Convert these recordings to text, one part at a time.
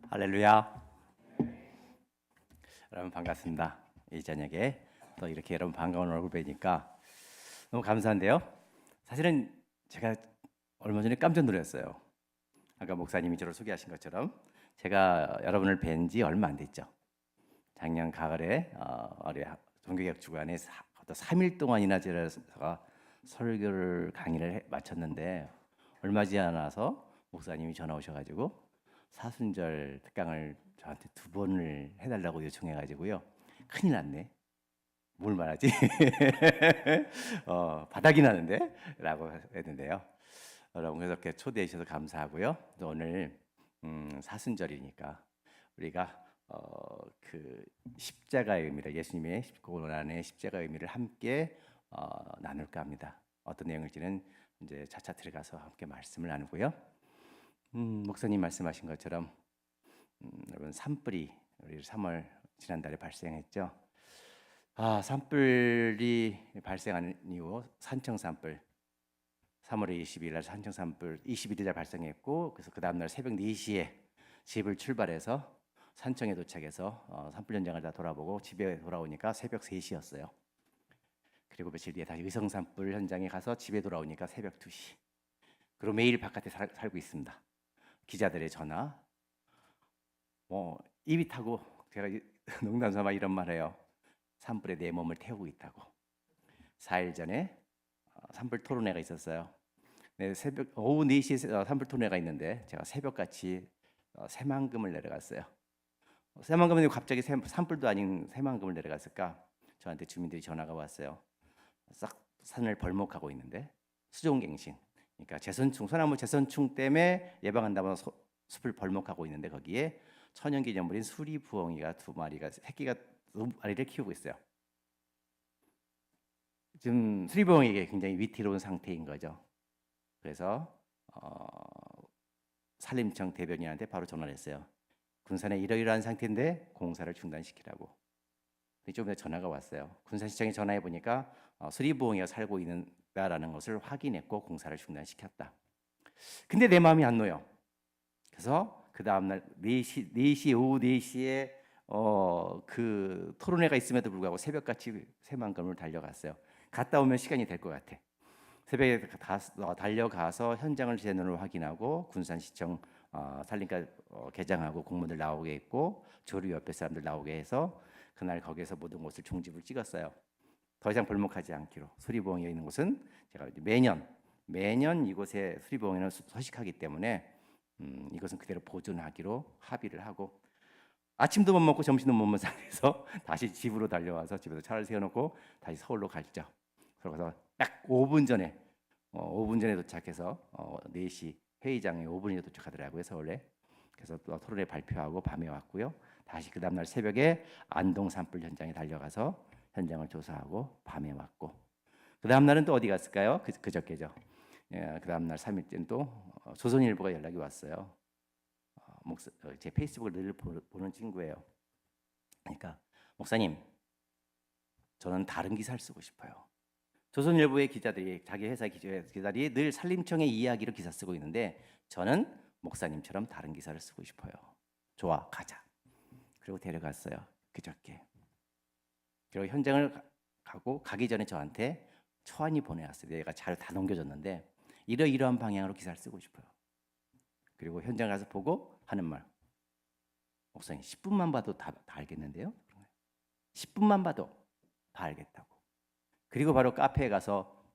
할렐루야. 여러분 반갑습니다. 이 저녁에 또 이렇게 여러분 반가운 얼굴 뵈니까 너무 감사한데요. 사실은 제가 얼마 전에 깜짝 놀랐어요. 아까 목사님이 저를 소개하신 것처럼 제가 여러분을 뵌 지 얼마 안 됐죠. 작년 가을에 우리 종교개혁 주간에 3일 동안이나 제가 설교를 강의를 마쳤는데 얼마 지않아서 목사님이 전화 오셔가지고 사순절 특강을 저한테 2번을 해달라고 요청해가지고요. 큰일 났네. 뭘 말하지? 바닥이 나는데? 라고 했는데요. 여러분 그렇게 초대해 주셔서 감사하고요. 또 오늘 사순절이니까 우리가 그 십자가의 의미를, 예수님의 고난의 십자가의 의미를 함께 나눌까 합니다. 어떤 내용일지는 이제 차차 들어가서 함께 말씀을 나누고요. 목사님 말씀하신 것처럼 여러분 산불이 우리 3월 지난달에 발생했죠. 산불이 발생한 이후 산청 산불 3월 20일 날 산청 산불 21일 날 발생했고, 그래서 그 다음 날 새벽 4시에 집을 출발해서 산청에 도착해서 산불 현장을 다 돌아보고 집에 돌아오니까 새벽 3시였어요. 그리고 며칠 뒤에 다시 의성 산불 현장에 가서 집에 돌아오니까 새벽 2시. 그리고 매일 바깥에 살고 있습니다. 기자들의 전화, 입이 타고 제가 농담 삼아 이런 말 해요. 산불에 내 몸을 태우고 있다고. 4일 전에 산불 토론회가 있었어요. 네, 새벽 오후 4시에 산불 토론회가 있는데 제가 새벽같이 새만금을 내려갔어요. 새만금은 갑자기 산불도 아닌 새만금을 내려갔을까? 저한테 주민들이 전화가 왔어요. 싹 산을 벌목하고 있는데 수종갱신. 그러니까 재선충, 소나무 재선충 때문에 예방한다고 숲을 벌목하고 있는데 거기에 천연기념물인 수리부엉이가 2마리가 새끼가 2마리를 키우고 있어요. 지금 수리부엉이에게 굉장히 위태로운 상태인 거죠. 그래서 산림청 대변인한테 바로 전화를 했어요. 군산에 이러이러한 상태인데 공사를 중단시키라고. 좀 전에 전화가 왔어요. 군산시청에 전화해 보니까 수리부엉이가 살고 있다라는 것을 확인했고 공사를 중단시켰다. 근데 내 마음이 안 놓여. 그래서 그 다음날 4시 오후 4시에 그 토론회가 있음에도 불구하고 새벽같이 새만금을 달려갔어요. 갔다 오면 시간이 될 것 같아. 새벽에 달려가서 현장을 제 눈으로 확인하고 군산시청 산림과 개장하고 공무원들 나오게 했고 조류 옆에 사람들 나오게 해서 그날 거기에서 모든 곳을 종집을 찍었어요. 더 이상 벌목하지 않기로. 수리부엉이가 있는 곳은 제가 매년 이곳에 수리부엉이는 서식하기 때문에 이것은 그대로 보존하기로 합의를 하고, 아침도 못 먹고 점심도 못 먹은 상태에서 다시 집으로 달려와서 집에서 차를 세워놓고 다시 서울로 갔죠. 그래서 딱 5분 전에 도착해서 4시 회의장에 5분이나 도착하더라고요, 서울에. 그래서 또 토론회 발표하고 밤에 왔고요. 다시 그 다음날 새벽에 안동 산불 현장에 달려가서 현장을 조사하고 밤에 왔고, 그 다음날은 또 어디 갔을까요? 그저께죠. 예, 그 다음날 3일째는 또 조선일보가 연락이 왔어요. 제 페이스북을 늘 보는 친구예요. 그러니까 목사님, 저는 다른 기사를 쓰고 싶어요. 조선일보의 기자들이, 자기 회사 기자들이 늘 산림청의 이야기로 기사 쓰고 있는데 저는 목사님처럼 다른 기사를 쓰고 싶어요. 좋아, 가자. 그리고 데려갔어요. 그저께. 그리고 현장을 가기 전에 저한테 초안이 보내왔어요. 내가 잘 다 넘겨줬는데 이러이러한 방향으로 기사를 쓰고 싶어요. 그리고 현장 가서 보고 하는 말, 목사님 10분만 봐도 다 알겠는데요? 10분만 봐도 다 알겠다고. 그리고 바로 카페에 가서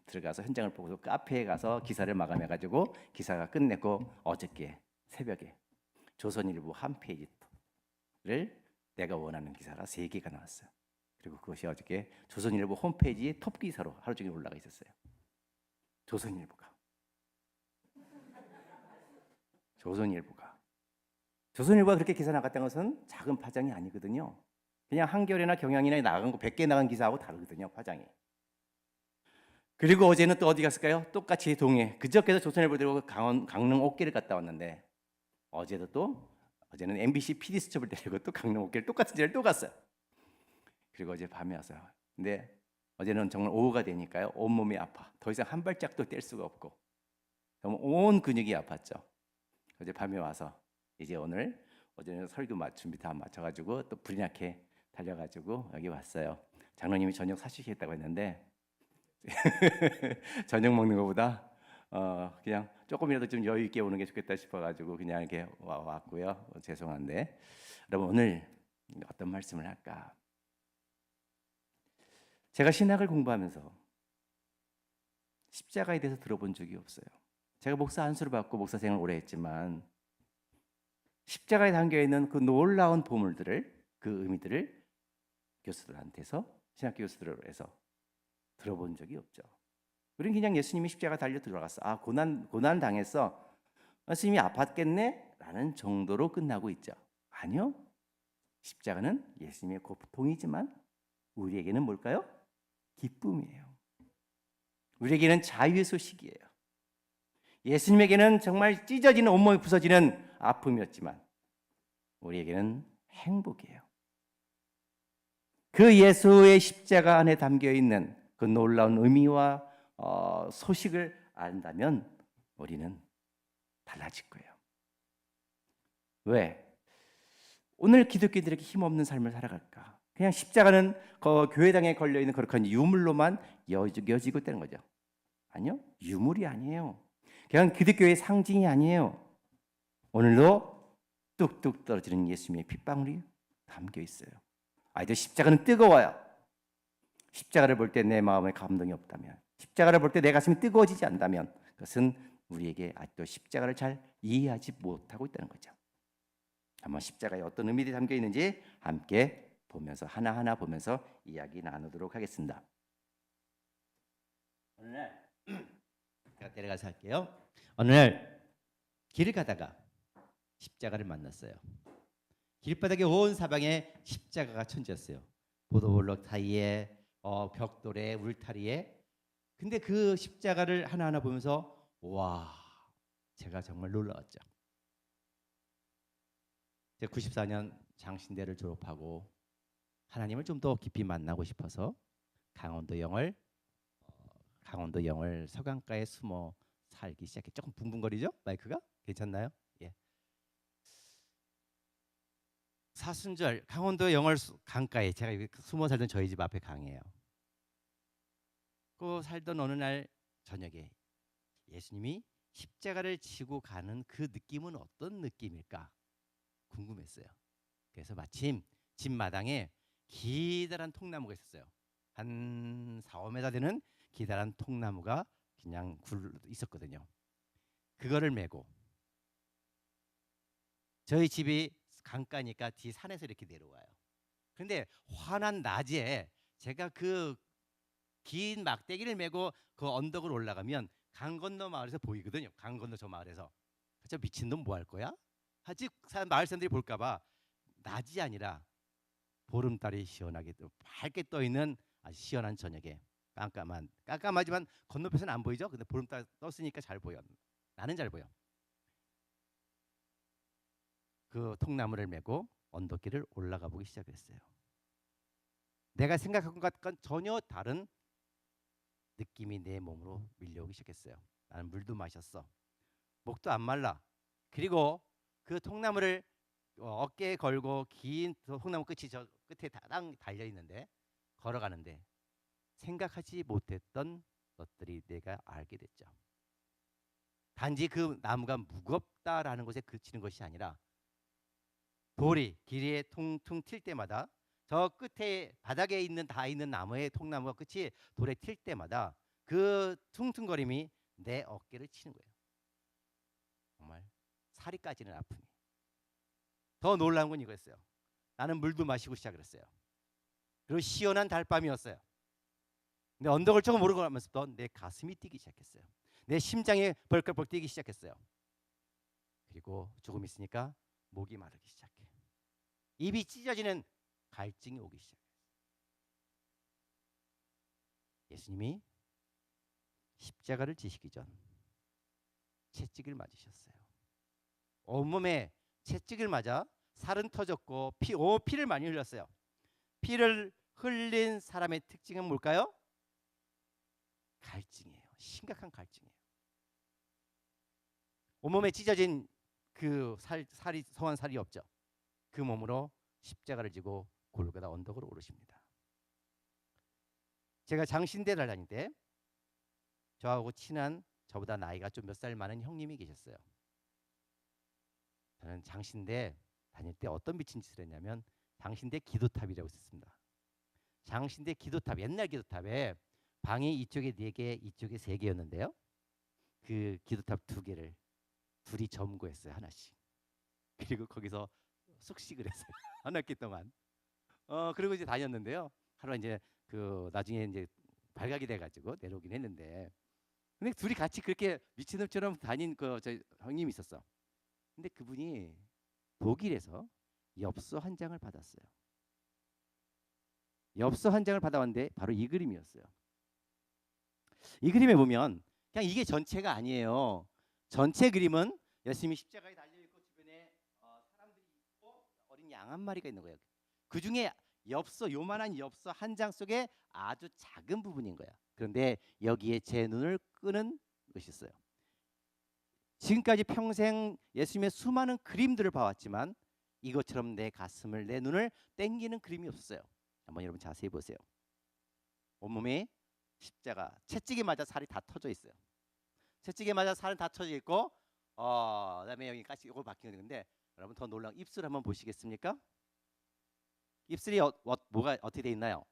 들어가서 현장을 보고서 카페에 가서 기사를 마감해가지고 기사가 끝내고 어저께 새벽에 조선일보 한 페이지를 내가 원하는 기사가 3개가 나왔어요. 그리고 그것이 어저께 조선일보 홈페이지에 톱 기사로 하루 종일 올라가 있었어요. 조선일보가 그렇게 기사 나갔다는 것은 작은 파장이 아니거든요. 그냥 한겨레나 경향이나 나간 거 100개 나간 기사하고 다르거든요, 파장이. 그리고 어제는 또 어디 갔을까요? 똑같이 동해. 그저께도 조선일보 들고 강릉 옥계를 갔다 왔는데 어제는 MBC PD 수첩을 데리고 또 강릉 옥계를 똑같은 데를 또 갔어요. 그리고 어제 밤에 왔어요. 근데 어제는 정말 오후가 되니까요, 온몸이 아파. 더 이상 한 발짝도 뗄 수가 없고 온 근육이 아팠죠. 어제 밤에 와서 이제 오늘 오전에 설교 준비 다 마쳐가지고 또 불이 나게 달려가지고 여기 왔어요. 장로님이 저녁 사주시겠다고 했는데 저녁 먹는 것보다 그냥 조금이라도 좀 여유 있게 오는 게 좋겠다 싶어가지고 그냥 이렇게 왔고요. 죄송한데 여러분 오늘 어떤 말씀을 할까? 제가 신학을 공부하면서 십자가에 대해서 들어본 적이 없어요. 제가 목사 안수를 받고 목사 생활을 오래 했지만 십자가에 담겨 있는 그 놀라운 보물들을, 그 의미들을 교수들한테서, 신학 교수들에서 들어본 적이 없죠. 우리는 그냥 예수님이 십자가 달려 들어갔어. 아, 고난 당했어. 예수님이 아팠겠네? 라는 정도로 끝나고 있죠. 아니요. 십자가는 예수님의 고통이지만 우리에게는 뭘까요? 기쁨이에요. 우리에게는 자유의 소식이에요. 예수님에게는 정말 찢어지는, 온몸이 부서지는 아픔이었지만 우리에게는 행복이에요. 그 예수의 십자가 안에 담겨 있는 그 놀라운 의미와 소식을 안다면 우리는 달라질 거예요. 왜? 오늘 기독교인들에게 힘없는 삶을 살아갈까? 그냥 십자가는 그 교회당에 걸려있는 거룩한 유물로만 여지고 있다는 거죠. 아니요, 유물이 아니에요. 그냥 기독교의 상징이 아니에요. 오늘도 뚝뚝 떨어지는 예수님의 핏방울이 담겨 있어요. 아이들 십자가는 뜨거워요. 십자가를 볼 때 내 마음에 감동이 없다면, 십자가를 볼 때 내 가슴이 뜨거워지지 않다면 그것은 우리에게 아직도 십자가를 잘 이해하지 못하고 있다는 거죠. 한번 십자가에 어떤 의미들이 담겨 있는지 함께 보면서 하나하나 보면서 이야기 나누도록 하겠습니다. 어느 날 제가 데려가서 할게요. 어느 날 길을 가다가 십자가를 만났어요. 길바닥에 온 사방에 십자가가 천지였어요. 보도블록 사이에 벽돌에 울타리에. 근데 그 십자가를 하나하나 보면서 와, 제가 정말 놀라웠죠. 제가 94년 장신대를 졸업하고 하나님을 좀 더 깊이 만나고 싶어서 강원도 영월 서강가에 숨어 살기 시작해. 조금 붕붕거리죠? 마이크가? 괜찮나요? 예. 사순절 강원도 영월 강가에 제가 숨어 살던 저희 집 앞에 강이에요. 그 살던 어느 날 저녁에 예수님이 십자가를 지고 가는 그 느낌은 어떤 느낌일까 궁금했어요. 그래서 마침 집 마당에 기다란 통나무가 있었어요. 한 4, 5m 되는 기다란 통나무가 그냥 있었거든요. 그거를 메고 저희 집이 강가니까 뒤 산에서 이렇게 내려와요. 그런데 환한 낮에 제가 그 긴 막대기를 메고 그 언덕을 올라가면 강 건너 마을에서 보이거든요. 강 건너 저 마을에서. 저 미친놈 뭐 할 거야? 하지 마을 사람들이 볼까봐 낮이 아니라 보름달이 시원하게 밝게 떠 있는 아주 시원한 저녁에 깜깜하지만 건너편에서는 안 보이죠. 근데 보름달 떴으니까 잘 보여. 나는 잘 보여. 그 통나무를 메고 언덕길을 올라가 보기 시작했어요. 내가 생각한 것과 전혀 다른 느낌이 내 몸으로 밀려오기 시작했어요. 나는 물도 마셨어. 목도 안 말라. 그리고 그 통나무를 어깨에 걸고 긴 통나무 끝이 저 끝에 다당 달려 있는데 걸어가는데 생각하지 못했던 것들이 내가 알게 됐죠. 단지 그 나무가 무겁다라는 것에 그치는 것이 아니라 돌이 길이에 퉁퉁 튈 때마다 저 끝에 바닥에 있는 나무의 통나무가 끝이 돌에 튈 때마다 그 퉁퉁거림이 내 어깨를 치는 거예요. 정말 살이 까지는 아픔이. 더 놀라운 건 이거였어요. 나는 물도 마시고 시작했어요. 그리고 시원한 달밤이었어요. 근데 언덕을 조금 오르고나면서부터 내 가슴이 뛰기 시작했어요. 내 심장이 벌컥벌컥 뛰기 시작했어요. 그리고 조금 있으니까 목이 마르기 시작해. 입이 찢어지는 갈증이 오기 시작했어요. 예수님이 십자가를 지시기 전 채찍을 맞으셨어요. 온몸에 채찍을 맞아 살은 터졌고 피를 많이 흘렸어요. 피를 흘린 사람의 특징은 뭘까요? 갈증이에요. 심각한 갈증이에요. 온몸에 찢어진 그 살이 성한 살이 없죠. 그 몸으로 십자가를 지고 골고다 언덕으로 오르십니다. 제가 장신대를 다닐 때 저하고 친한 저보다 나이가 좀 몇 살 많은 형님이 계셨어요. 저는 장신대 다닐 때 어떤 미친 짓을 했냐면 장신대 기도탑이라고 있었습니다. 장신대 기도탑, 옛날 기도탑에 방이 이쪽에 4개, 이쪽에 3개였는데요. 그 기도탑 2개를 둘이 점거했어요, 하나씩. 그리고 거기서 숙식을 했어요. 한 학기 동안. 그리고 이제 다녔는데요. 하루 이제 그 나중에 이제 발각이 돼가지고 내려오긴 했는데, 근데 둘이 같이 그렇게 미친놈처럼 다닌 그 저 형님이 있었어. 근데 그분이 독일에서 엽서 한 장을 받았어요. 엽서 한 장을 받아왔는데 바로 이 그림이었어요. 이 그림에 보면 그냥 이게 전체가 아니에요. 전체 그림은 예수님이 십자가에 달려 있고 주변에 사람들이 있고 어린 양 한 마리가 있는 거예요. 그 중에 엽서, 요만한 엽서 한 장 속에 아주 작은 부분인 거야. 그런데 여기에 제 눈을 끄는 것이 있어요. 지금까지 평생 예수님의 수많은 그림들을 봐왔지만 이것처럼 내 가슴을, 내 눈을 땡기는 그림이 없었어요. 한번 여러분 자세히 보세요. 온몸에 십자가, 채찍에 맞아 살이 다 터져 있어요. 채찍에 맞아 살은 다 터져 있고, 그다음에 여기까지 이걸 바뀌는 건데, 여러분 더 놀라운 입술 한번 보시겠습니까? 입술이 뭐가 어떻게 돼 있나요?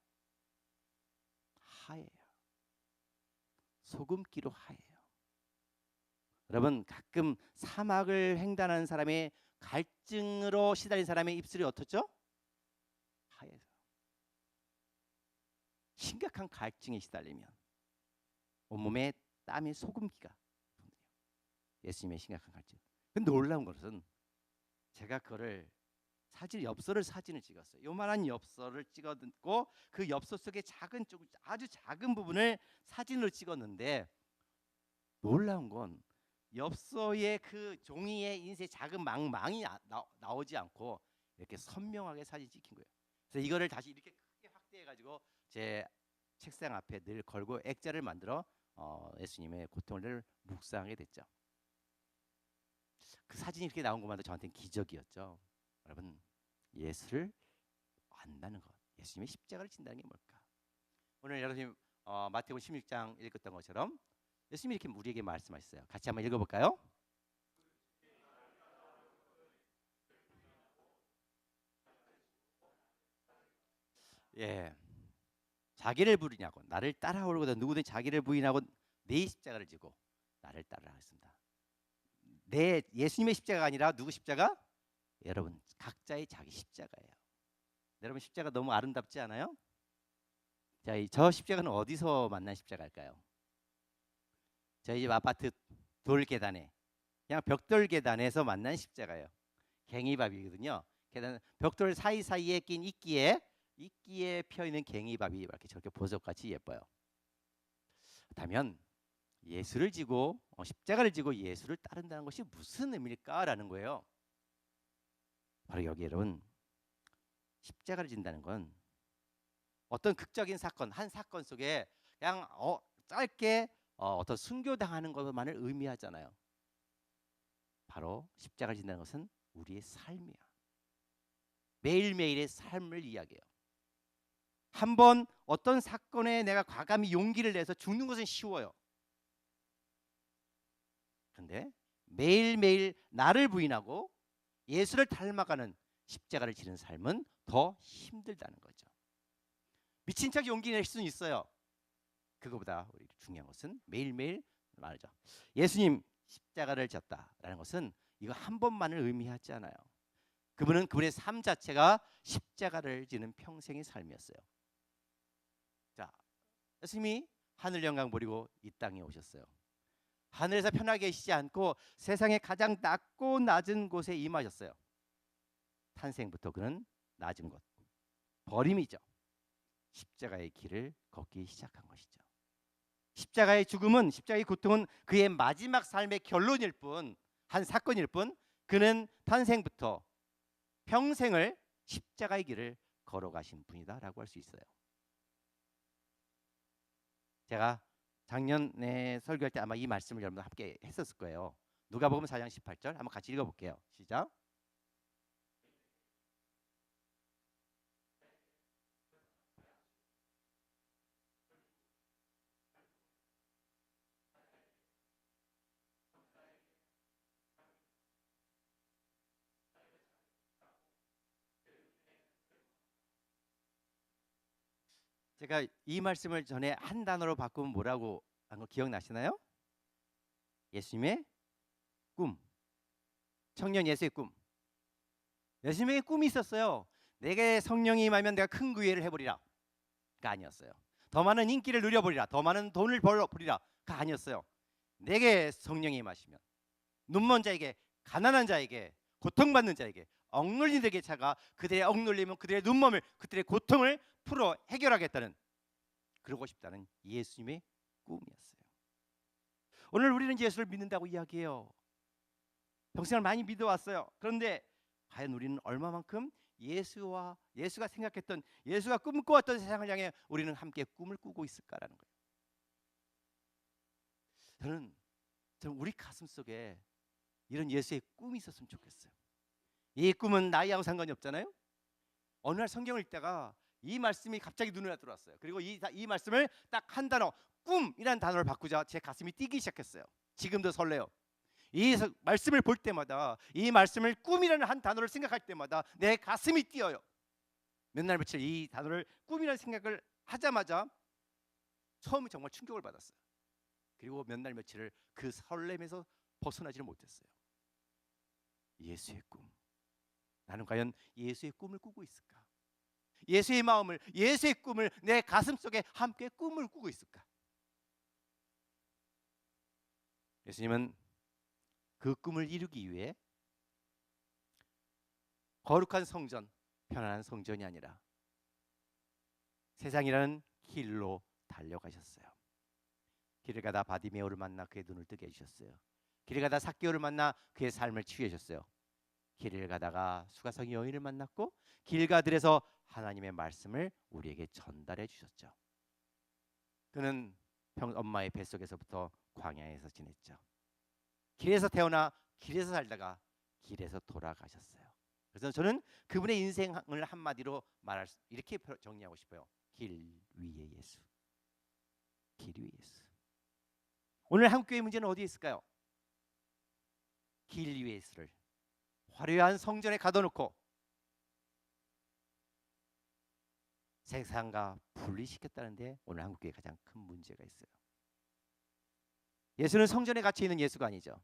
하얘요. 소금기로 하얘요. 여러분 가끔 사막을 횡단하는 사람의 갈증으로 시달린 사람의 입술이 어떻죠? 하얘요. 심각한 갈증에 시달리면 온몸에 땀이 소금기가 돈대요. 예수님의 심각한 갈증. 근데 놀라운 것은 제가 그거를 엽서를 사진을 찍었어요. 요만한 엽서를 찍었고 그 엽서 속에 작은 쪽 아주 작은 부분을 사진으로 찍었는데 놀라운 건 엽서의 그 종이에 인쇄 작은 망이 나오지 않고 이렇게 선명하게 사진 찍힌 거예요. 그래서 이거를 다시 이렇게 크게 확대해 가지고 제 책상 앞에 늘 걸고 액자를 만들어 예수님의 고통을 늘 묵상하게 됐죠. 그 사진이 이렇게 나온 것만도 저한테는 기적이었죠. 여러분 예수를 안다는 것, 예수님의 십자가를 진다는 게 뭘까? 오늘 여러분 마태복음 16장 읽었던 것처럼 예수님이 이렇게 우리에게 말씀하셨어요. 같이 한번 읽어볼까요? 예, 자기를 부리냐고 나를 따라오려거든 누구든 자기를 부인하고 내 십자가를 지고 나를 따르라 했습니다. 내 예수님의 십자가가 아니라 누구 십자가? 여러분 각자의 자기 십자가예요. 여러분 십자가 너무 아름답지 않아요? 자, 저 십자가는 어디서 만난 십자가일까요? 저희 집 아파트 돌 계단에 그냥 벽돌 계단에서 만난 십자가예요. 갱이밥이거든요. 계단 벽돌 사이사이에 낀 이끼에 펴 있는 갱이밥이 이렇게 저렇게 보석같이 예뻐요. 그렇다면 예수를 지고 십자가를 지고 예수를 따른다는 것이 무슨 의미일까라는 거예요. 바로 여기 여러분 십자가를 진다는 건 어떤 극적인 사건 한 사건 속에 그냥 짧게 어떤 순교당하는 것만을 의미하잖아요. 바로 십자가를 진다는 것은 우리의 삶이야. 매일매일의 삶을 이야기해요. 한번 어떤 사건에 내가 과감히 용기를 내서 죽는 것은 쉬워요. 그런데 매일매일 나를 부인하고 예수를 닮아가는 십자가를 지는 삶은 더 힘들다는 거죠. 미친 척 용기 낼 수는 있어요. 그거보다 우리 중요한 것은 매일매일 말이죠. 예수님 십자가를 졌다라는 것은 이거 한 번만을 의미하지 않아요. 그분의 삶 자체가 십자가를 지는 평생의 삶이었어요. 자, 예수님이 하늘 영광 버리고 이 땅에 오셨어요. 하늘에서 편하게 계시지 않고 세상의 가장 낮고 낮은 곳에 임하셨어요. 탄생부터 그는 낮은 곳, 버림이죠. 십자가의 길을 걷기 시작한 것이죠. 십자가의 죽음은 십자가의 고통은 그의 마지막 삶의 결론일 뿐, 한 사건일 뿐, 그는 탄생부터 평생을 십자가의 길을 걸어가신 분이다라고 할 수 있어요. 제가 작년에 설교할 때 아마 이 말씀을 여러분들 함께 했었을 거예요. 누가복음 4장 18절 한번 같이 읽어볼게요. 시작. 제가 이 말씀을 전에 한 단어로 바꾸면 뭐라고 한 거 기억나시나요? 예수님의 꿈. 청년 예수의 꿈. 예수님에게 꿈이 있었어요. 내게 성령이 임하면 내가 큰 구애를 해보리라. 가 아니었어요. 더 많은 인기를 누려보리라. 더 많은 돈을 벌어보리라. 가 아니었어요. 내게 성령이 임하시면 눈먼 자에게, 가난한 자에게, 고통받는 자에게, 억눌린 자에게 차가 그들의 억눌림은, 그들의 눈먼을, 그들의 고통을 풀어 해결하겠다는, 그러고 싶다는 예수님의 꿈이었어요. 오늘 우리는 예수를 믿는다고 이야기해요. 평생을 많이 믿어왔어요. 그런데 과연 우리는 얼마만큼 예수가 생각했던, 예수가 꿈꿔왔던 세상을 향해 우리는 함께 꿈을 꾸고 있을까라는 거예요. 저는 우리 가슴 속에 이런 예수의 꿈이 있었으면 좋겠어요. 이 꿈은 나이하고 상관이 없잖아요. 어느 날 성경을 읽다가 이 말씀이 갑자기 눈에 들어왔어요. 그리고 이 말씀을 딱 한 단어, 꿈이라는 단어를 바꾸자 제 가슴이 뛰기 시작했어요. 지금도 설레요. 이 말씀을 볼 때마다, 이 말씀을 꿈이라는 한 단어를 생각할 때마다 내 가슴이 뛰어요. 몇 날 며칠 이 단어를 꿈이라는 생각을 하자마자 처음에 정말 충격을 받았어요. 그리고 몇 날 며칠을 그 설렘에서 벗어나지를 못했어요. 예수의 꿈. 나는 과연 예수의 꿈을 꾸고 있을까? 예수의 마음을, 예수의 꿈을 내 가슴 속에 함께 꿈을 꾸고 있을까? 예수님은 그 꿈을 이루기 위해 거룩한 성전, 편안한 성전이 아니라 세상이라는 길로 달려가셨어요. 길을 가다 바디메오를 만나 그의 눈을 뜨게 해주셨어요. 길을 가다 삭개오를 만나 그의 삶을 치유해 주셨어요. 길을 가다가 수가성의 여인을 만났고 길가들에서 하나님의 말씀을 우리에게 전달해 주셨죠. 그는 엄마의 뱃속에서부터 광야에서 지냈죠. 길에서 태어나 길에서 살다가 길에서 돌아가셨어요. 그래서 저는 그분의 인생을 한마디로 이렇게 정리하고 싶어요. 길 위의 예수. 길 위의 예수. 오늘 한국교회 문제는 어디에 있을까요? 길 위의 예수를 화려한 성전에 가둬놓고 세상과 분리시켰다는데 오늘 한국교회에 가장 큰 문제가 있어요. 예수는 성전에 갇혀 있는 예수가 아니죠.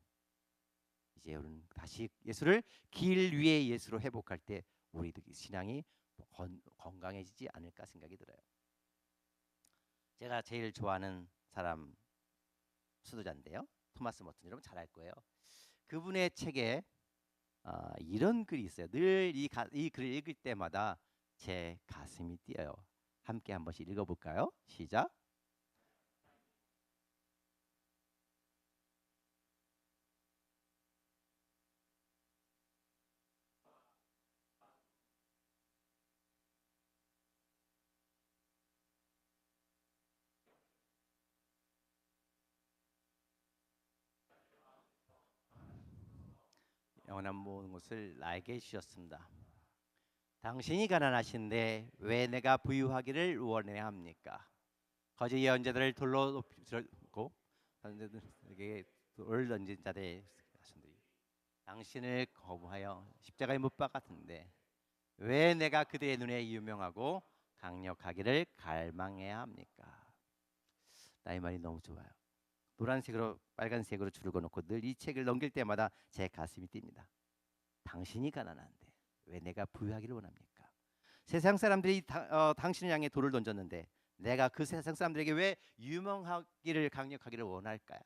이제 우리는 다시 예수를 길 위의 예수로 회복할 때 우리 신앙이 건강해지지 않을까 생각이 들어요. 제가 제일 좋아하는 사람 수도자인데요. 토마스 머튼, 여러분 잘 알 거예요. 그분의 책에 이런 글이 있어요. 늘 이 글을 읽을 때마다 제 가슴이 뛰어요. 함께 한 번씩 읽어볼까요? 시작. 영원한 모든 것을 나에게 주셨습니다. 당신이 가난하신데 왜 내가 부유하기를 원해야 합니까? 거짓 예언자들을 돌로 높이고 에게 돌을 던진 자들의 자손들이 당신을 거부하여 십자가에 못 박았는데 왜 내가 그들의 눈에 유명하고 강력하기를 갈망해야 합니까? 나의 말이 너무 좋아요. 노란색으로 빨간색으로 줄을 그어놓고 늘 이 책을 넘길 때마다 제 가슴이 뜁니다. 당신이 가난한데 왜 내가 부유하기를 원합니까? 세상 사람들이 당신을 향해 돌을 던졌는데 내가 그 세상 사람들에게 왜 유명하기를 강력하기를 원할까요?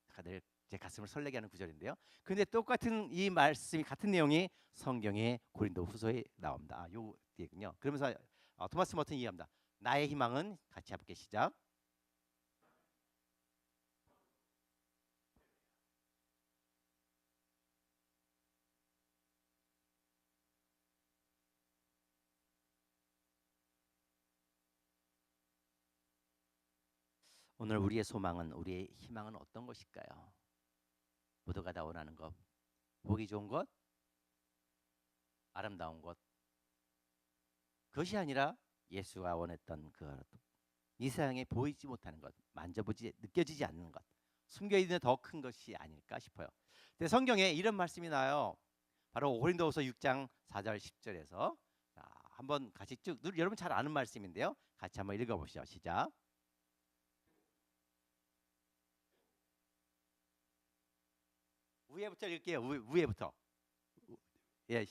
다들 제 가슴을 설레게 하는 구절인데요. 그런데 똑같은 이 말씀이, 같은 내용이 성경의 고린도후서에 나옵니다. 요 뒤에군요. 그러면서 토마스 머튼이 이해합니다. 나의 희망은, 같이 해볼게. 시작. 오늘 우리의 소망은, 우리의 희망은 어떤 것일까요? 모두가 다 원하는 것, 보기 좋은 것, 아름다운 것, 그것이 아니라 예수가 원했던 이 세상에 보이지 못하는 것, 만져보지 느껴지지 않는 것, 숨겨 있는 더 큰 것이 아닐까 싶어요. 근데 성경에 이런 말씀이 나요. 바로 고린도후서 6장 4절 10절에서 한번 같이 쭉 여러분 잘 아는 말씀인데요. 같이 한번 읽어보시죠. 시작. 위에부터 읽게요. 위에부터. 예,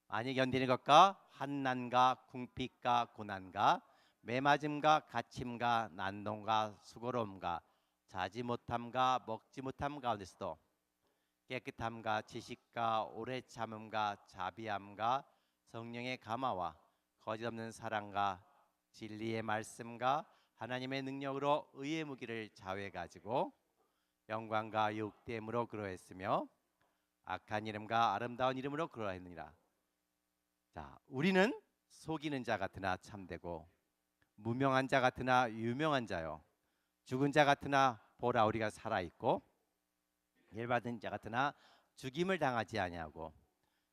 많이 견디는 것과 환난과 궁핍과 고난과 매맞음과 갇힘과 난동과 수고로움과 자지 못함과 먹지 못함 가운데서도 깨끗함과 지식과 오래 참음과 자비함과 성령의 감화와 거짓없는 사랑과 진리의 말씀과 하나님의 능력으로 의의 무기를 자위해 가지고 영광과 욕됨으로 그러했으며 악한 이름과 아름다운 이름으로 그러했느니라. 자, 우리는 속이는 자 같으나 참되고 무명한 자 같으나 유명한 자요, 죽은 자 같으나 보라 우리가 살아 있고 열받은 자 같으나 죽임을 당하지 아니하고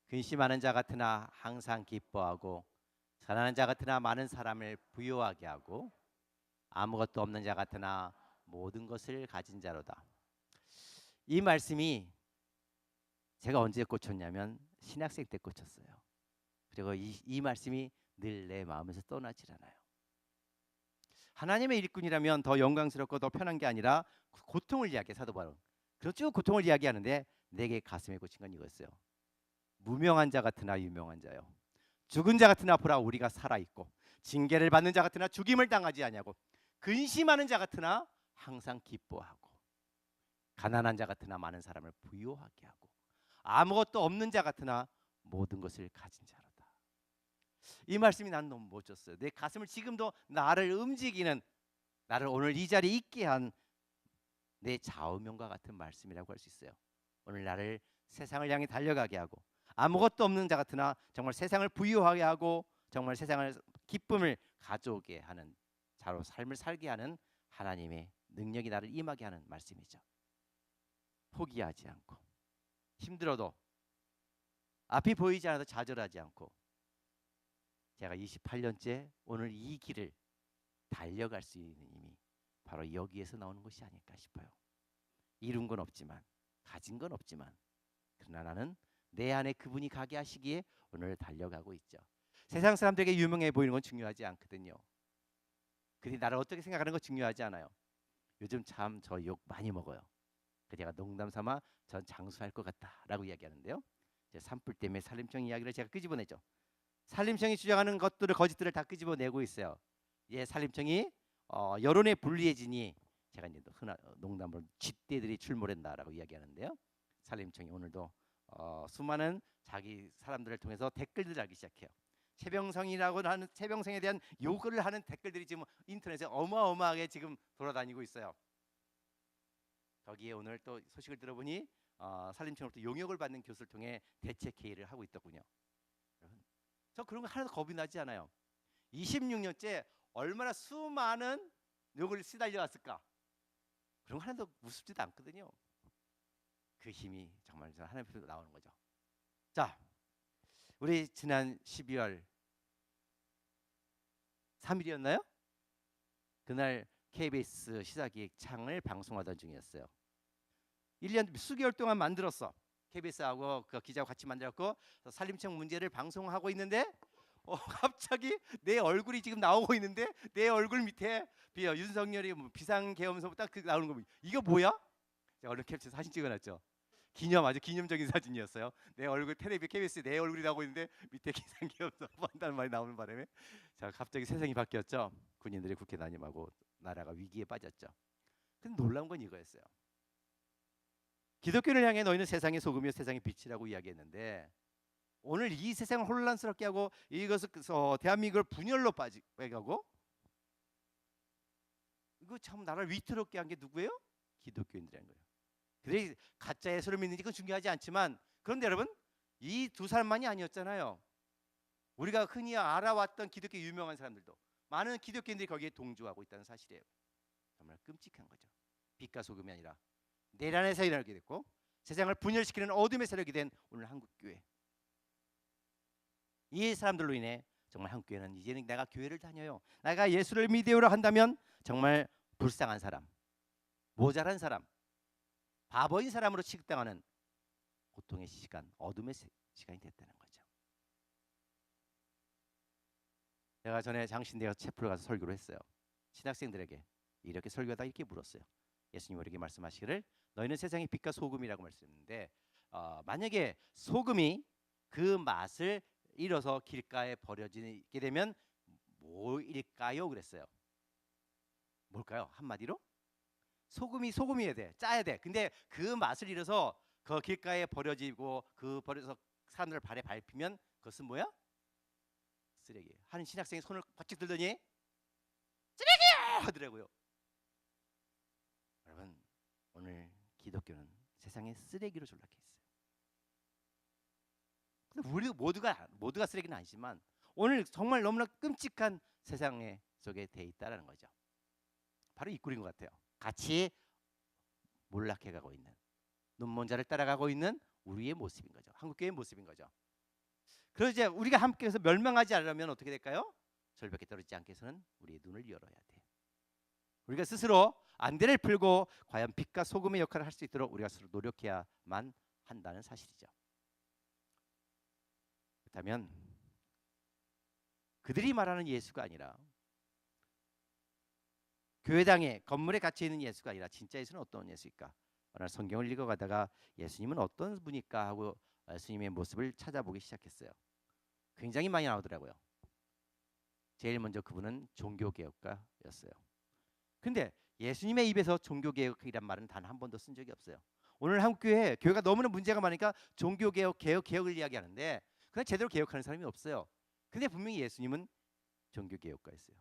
근심하는 자 같으나 항상 기뻐하고 가난한 자 같으나 많은 사람을 부유하게 하고 아무것도 없는 자 같으나 모든 것을 가진 자로다. 이 말씀이 제가 언제 꽂혔냐면 신학생 때 꽂혔어요. 그리고 이 말씀이 늘 내 마음에서 떠나질 않아요. 하나님의 일꾼이라면 더 영광스럽고 더 편한 게 아니라 고통을 이야기해. 사도 바울은 그렇죠. 고통을 이야기하는데 내게 가슴에 꽂힌 건 이거였어요. 무명한 자 같으나 유명한 자요, 죽은 자 같으나 보라 우리가 살아있고 징계를 받는 자 같으나 죽임을 당하지 아니하고 근심하는 자 같으나 항상 기뻐하고 가난한 자 같으나 많은 사람을 부유하게 하고 아무것도 없는 자 같으나 모든 것을 가진 자로다. 이 말씀이 난 너무 멋졌어요. 내 가슴을 지금도 나를 움직이는, 나를 오늘 이 자리에 있게 한 내 좌우명과 같은 말씀이라고 할 수 있어요. 오늘 나를 세상을 향해 달려가게 하고 아무것도 없는 자 같으나 정말 세상을 부유하게 하고 정말 세상을 기쁨을 가져오게 하는 자로 삶을 살게 하는 하나님의 능력이 나를 임하게 하는 말씀이죠. 포기하지 않고 힘들어도 앞이 보이지 않아도 좌절하지 않고 제가 28년째 오늘 이 길을 달려갈 수 있는 힘이 바로 여기에서 나오는 것이 아닐까 싶어요. 이룬 건 없지만 가진 건 없지만 그러나 나는 내 안에 그분이 가게 하시기에 오늘 달려가고 있죠. 세상 사람들에게 유명해 보이는 건 중요하지 않거든요. 그들이 나를 어떻게 생각하는 건 중요하지 않아요. 요즘 참 저 욕 많이 먹어요. 제가 농담 삼아 전 장수할 것 같다라고 이야기하는데요. 산불 때문에 산림청 이야기를 제가 끄집어내죠. 산림청이 주장하는 것들을 거짓들을 다 끄집어내고 있어요. 산림청이 여론에 불리해지니 제가 이제 흔한 농담으로 쥐떼들이 출몰한다라고 이야기하는데요. 산림청이 오늘도 수많은 자기 사람들을 통해서 댓글들을 하기 시작해요. 최병성이라고 하는 최병성에 대한 욕을 하는 댓글들이 지금 인터넷에 어마어마하게 지금 돌아다니고 있어요. 거기에 오늘 또 소식을 들어보니 산림청으로부터 용역을 받는 교수를 통해 대책 회의를 하고 있더군요. 저 그런 거 하나도 겁이 나지 않아요. 26년째 얼마나 수많은 욕을 시달려 왔을까. 그런 거 하나도 무섭지도 않거든요. 그 힘이 정말 하나님께서 나오는 거죠. 자, 우리 지난 12월 3일이었나요? 그날 KBS 시사기획 창을 방송하던 중이었어요. 1년 수개월 동안 만들었어. KBS하고 그 기자하고 같이 만들었고 산림청 문제를 방송하고 있는데 갑자기 내 얼굴이 지금 나오고 있는데 내 얼굴 밑에 윤석열이 비상계엄서부터 나오는 거 이거 뭐야? 제가 얼른 캡처 사진 찍어놨죠. 아주 기념적인 사진이었어요. 내 얼굴 텔레비 KBS 내 얼굴이 나오고 있는데 밑에 비상계엄서 한다는 말이 나오는 바람에 자 갑자기 세상이 바뀌었죠. 군인들이 국회 난임하고 나라가 위기에 빠졌죠. 근데 놀라운 건 이거였어요. 기독교를 향해 너희는 세상의 소금이요 세상의 빛이라고 이야기했는데 오늘 이 세상을 혼란스럽게 하고 이것을 대한민국을 분열로 빼가고 이거 참 나라를 위태롭게 한 게 누구예요? 기독교인들이라는 거예요. 그들이 가짜 예수를 믿는지 그건 중요하지 않지만 그런데 여러분 이 두 사람만이 아니었잖아요. 우리가 흔히 알아왔던 기독교 유명한 사람들도 많은 기독교인들이 거기에 동조하고 있다는 사실이에요. 정말 끔찍한 거죠. 빛과 소금이 아니라 내란의 세력이 됐고 세상을 분열시키는 어둠의 세력이 된 오늘 한국교회. 이 사람들로 인해 정말 한국교회는 이제는 내가 교회를 다녀요, 내가 예수를 믿으려 한다면 정말 불쌍한 사람, 모자란 사람, 바보인 사람으로 취급당하는 고통의 시간, 어둠의 시간이 됐다는 거죠. 제가 전에 장신대에 채플을 가서 설교를 했어요. 신학생들에게 이렇게 설교하다 이렇게 물었어요. 예수님 우리에게 말씀하시기를 너희는 세상의 빛과 소금이라고 말씀했는데 만약에 소금이 그 맛을 잃어서 길가에 버려지게 되면 뭐일까요? 그랬어요. 뭘까요? 한마디로 소금이 소금이어야 돼, 짜야 돼. 근데 그 맛을 잃어서 그 길가에 버려지고 그 버려서 사람들 발에 밟히면 그것은 뭐야? 쓰레기예요. 한 신학생이 손을 바짝 들더니 쓰레기야 하더라고요. 여러분, 오늘 기독교는 세상의 쓰레기로 전락해 있어요. 근데 우리 모두가 쓰레기는 아니지만 오늘 정말 너무나 끔찍한 세상에 속에 돼 있다라는 거죠. 바로 이 꼴인 것 같아요. 같이 몰락해가고 있는, 눈먼 자를 따라가고 있는 우리의 모습인 거죠. 한국교회의 모습인 거죠. 그래서 이제 우리가 함께해서 멸망하지 않으려면 어떻게 될까요? 절벽에 떨어지지 않게 해서는 우리의 눈을 열어야 돼. 우리가 스스로 안대를 풀고 과연 빛과 소금의 역할을 할 수 있도록 우리가 스스로 노력해야만 한다는 사실이죠. 그렇다면 그들이 말하는 예수가 아니라, 교회당에 건물에 갇혀 있는 예수가 아니라 진짜 예수는 어떤 예수일까? 오늘 성경을 읽어가다가 예수님은 어떤 분일까 하고 예수님의 모습을 찾아보기 시작했어요. 굉장히 많이 나오더라고요. 제일 먼저 그분은 종교개혁가였어요. 근데 예수님의 입에서 종교개혁이란 말은 단 한 번도 쓴 적이 없어요. 오늘 한국교회 교회가 너무나 문제가 많으니까 종교개혁, 개혁을 이야기하는데 그냥 제대로 개혁하는 사람이 없어요. 근데 분명히 예수님은 종교개혁가였어요.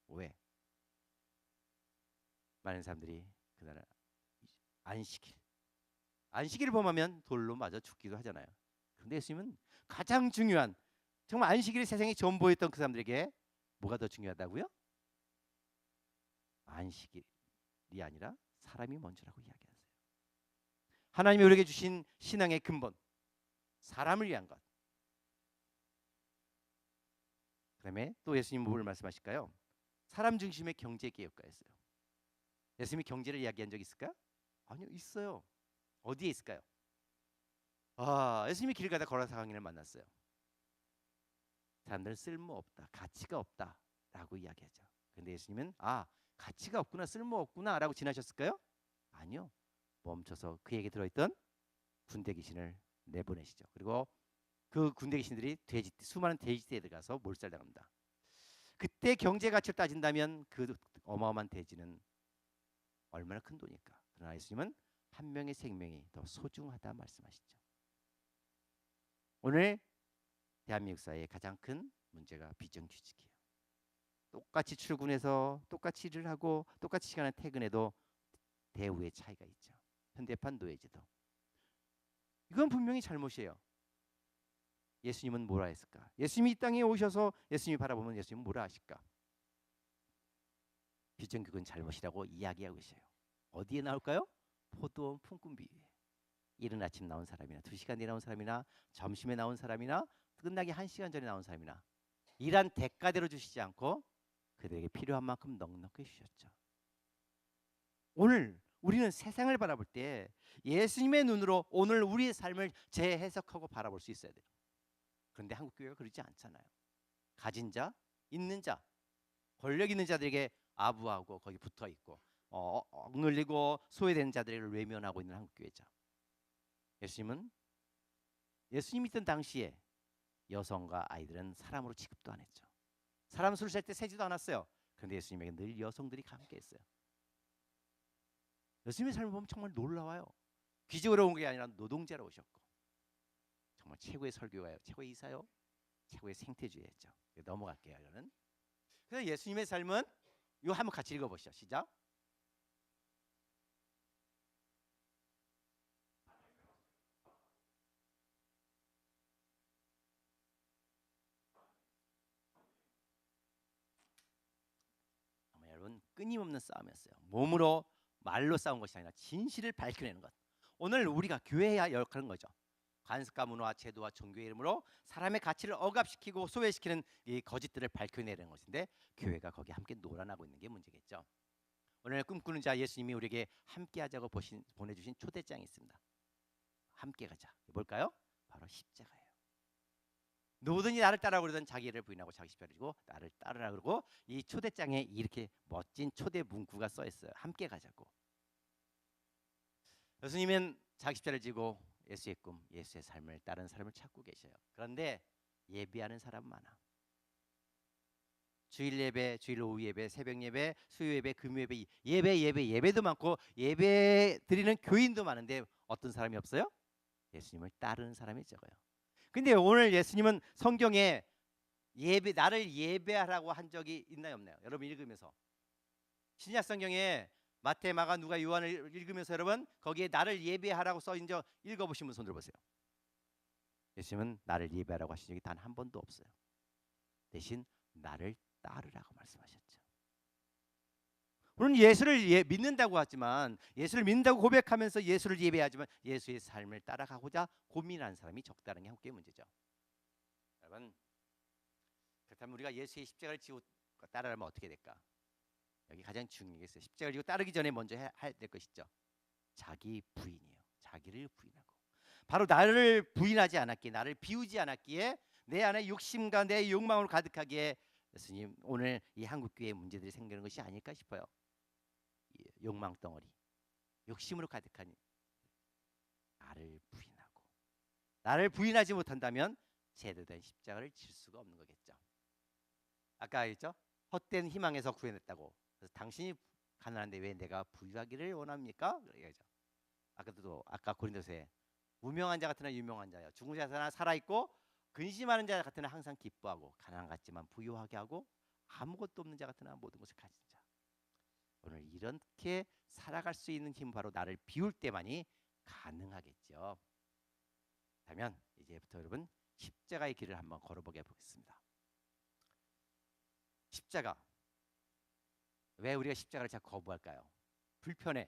왜? 많은 사람들이 그날 안식일을 범하면 돌로 맞아 죽기도 하잖아요. 그런데 예수님은 가장 중요한, 정말 안식일이 세상에 전부였던 그 사람들에게 뭐가 더 중요하다고요? 안식일이 아니라 사람이 먼저라고 이야기하세요. 하나님이 우리에게 주신 신앙의 근본, 사람을 위한 것. 그다음에 또 예수님 뭘 말씀하실까요? 사람 중심의 경제개혁가였어요. 예수님이 경제를 이야기한 적 있을까? 아니요, 있어요. 어디에 있을까요? 예수님이 길 가다 걸어서 강인을 만났어요. 사람들은 쓸모없다, 가치가 없다라고 이야기하죠. 근데 예수님은 가치가 없구나, 쓸모없구나라고 지나셨을까요? 아니요. 멈춰서 그에게 들어있던 군대 귀신을 내보내시죠. 그리고 그 군대 귀신들이 수많은 돼지떼에 들어가서 몰살당합니다. 그때 경제 가치를 따진다면 그 어마어마한 돼지는 얼마나 큰 돈일까? 그러나 예수님은 한 명의 생명이 더 소중하다 말씀하시죠. 오늘 대한민국 사회의 가장 큰 문제가 비정규직이에요. 똑같이 출근해서 똑같이 일을 하고 똑같이 시간에 퇴근해도 대우의 차이가 있죠. 현대판 노예제도. 이건 분명히 잘못이에요. 예수님은 뭐라 했을까? 예수님이 이 땅에 오셔서 예수님이 바라보면 예수님은 뭐라 하실까? 비정규직은 잘못이라고 이야기하고 있어요. 어디에 나올까요? 포도원 품꾼비. 이른 아침 나온 사람이나 2시간 뒤에 나온 사람이나 점심에 나온 사람이나 끝나기 1시간 전에 나온 사람이나 일한 대가대로 주시지 않고 그들에게 필요한 만큼 넉넉히 주셨죠. 오늘 우리는 세상을 바라볼 때 예수님의 눈으로 오늘 우리의 삶을 재해석하고 바라볼 수 있어야 돼요. 그런데 한국교회가 그러지 않잖아요. 가진 자, 있는 자, 권력 있는 자들에게 아부하고 거기 붙어 있고 억눌리고 소외되는 자들을 외면하고 있는 한국교회죠. 예수님이 있던 당시에 여성과 아이들은 사람으로 취급도 안 했죠. 사람 술 셀 때 세지도 않았어요. 그런데 예수님에게 늘 여성들이 함께했어요. 예수님의 삶을 보면 정말 놀라워요. 귀족으로 온 게 아니라 노동자로 오셨고 정말 최고의 설교가요, 최고의 이사요, 최고의 생태주의였죠. 넘어갈게요. 이거는. 그래서 예수님의 삶은 이거 한번 같이 읽어보시죠. 시작. 여러분, 끊임없는 싸움이었어요. 몸으로 말로 싸운 것이 아니라 진실을 밝혀내는 것. 오늘 우리가 교회야 역할은 거죠. 관습과 문화와 제도와 종교의 이름으로 사람의 가치를 억압시키고 소외시키는 이 거짓들을 밝혀내는 것인데 교회가 거기에 함께 놀아나고 있는 게 문제겠죠. 오늘 꿈꾸는 자 예수님이 우리에게 함께하자고 보내주신 초대장이 있습니다. 함께 가자. 뭘까요? 바로 십자가예요. 누구든지 나를 따라 그러던 자기를 부인하고 자기 십자가를 지고 나를 따르라 그러고 이 초대장에 이렇게 멋진 초대 문구가 써 있어요. 함께 가자고. 예수님은 자기 십자가를 지고 예수의 꿈, 예수의 삶을 따르는 사람을 찾고 계셔요. 그런데 예배하는 사람 많아. 주일 예배, 주일 오후 예배, 새벽 예배, 수요 예배, 금요 예배, 예배도 많고 예배 드리는 교인도 많은데 어떤 사람이 없어요? 예수님을 따르는 사람이 적어요. 근데 오늘 예수님은 성경에 나를 예배하라고 한 적이 있나요, 없나요? 여러분 읽으면서 신약 성경에 마태, 마가, 누가, 요한을 읽으면서 여러분 거기에 나를 예배하라고 써 있는 적 읽어보신 분 손 들어보세요. 예수님은 나를 예배하라고 하신 적이 단 한 번도 없어요. 대신 나를 따르라고 말씀하셨죠. 우리는 예수를 믿는다고 하지만 예수를 믿는다고 고백하면서 예수를 예배하지만 예수의 삶을 따라가고자 고민하는 사람이 적다는 게 한국의 문제죠. 여러분 그렇다면 우리가 예수의 십자가를 지고 따라가면 어떻게 될까? 여기 가장 중요한 게 있어요. 십자가를 지고 따르기 전에 먼저 해야 될 것이 있죠. 자기 부인이에요. 자기를 부인하고 바로 나를 부인하지 않았기에 나를 비우지 않았기에 내 안에 욕심과 내 욕망으로 가득하기에 예수님 오늘 이 한국교회의 문제들이 생기는 것이 아닐까 싶어요. 욕망 덩어리 욕심으로 가득한 나를 부인하고 나를 부인하지 못한다면 제대로 된 십자가를 질 수가 없는 거겠죠. 아까 했죠? 헛된 희망에서 구해냈다고. 그래서 당신이 가난한데 왜 내가 부유하기를 원합니까? 그래야죠. 아까 고린도서에 무명한 자 같으나 유명한 자요. 죽은 자 같으나 살아있고 근심하는 자 같으나 항상 기뻐하고 가난 같지만 부유하게 하고 아무것도 없는 자 같으나 모든 것을 가진 자. 오늘 이렇게 살아갈 수 있는 힘은 바로 나를 비울 때만이 가능하겠죠. 그러면 이제부터 여러분 십자가의 길을 한번 걸어보게 보겠습니다. 십자가. 왜 우리가 십자가를 자꾸 거부할까요? 불편해.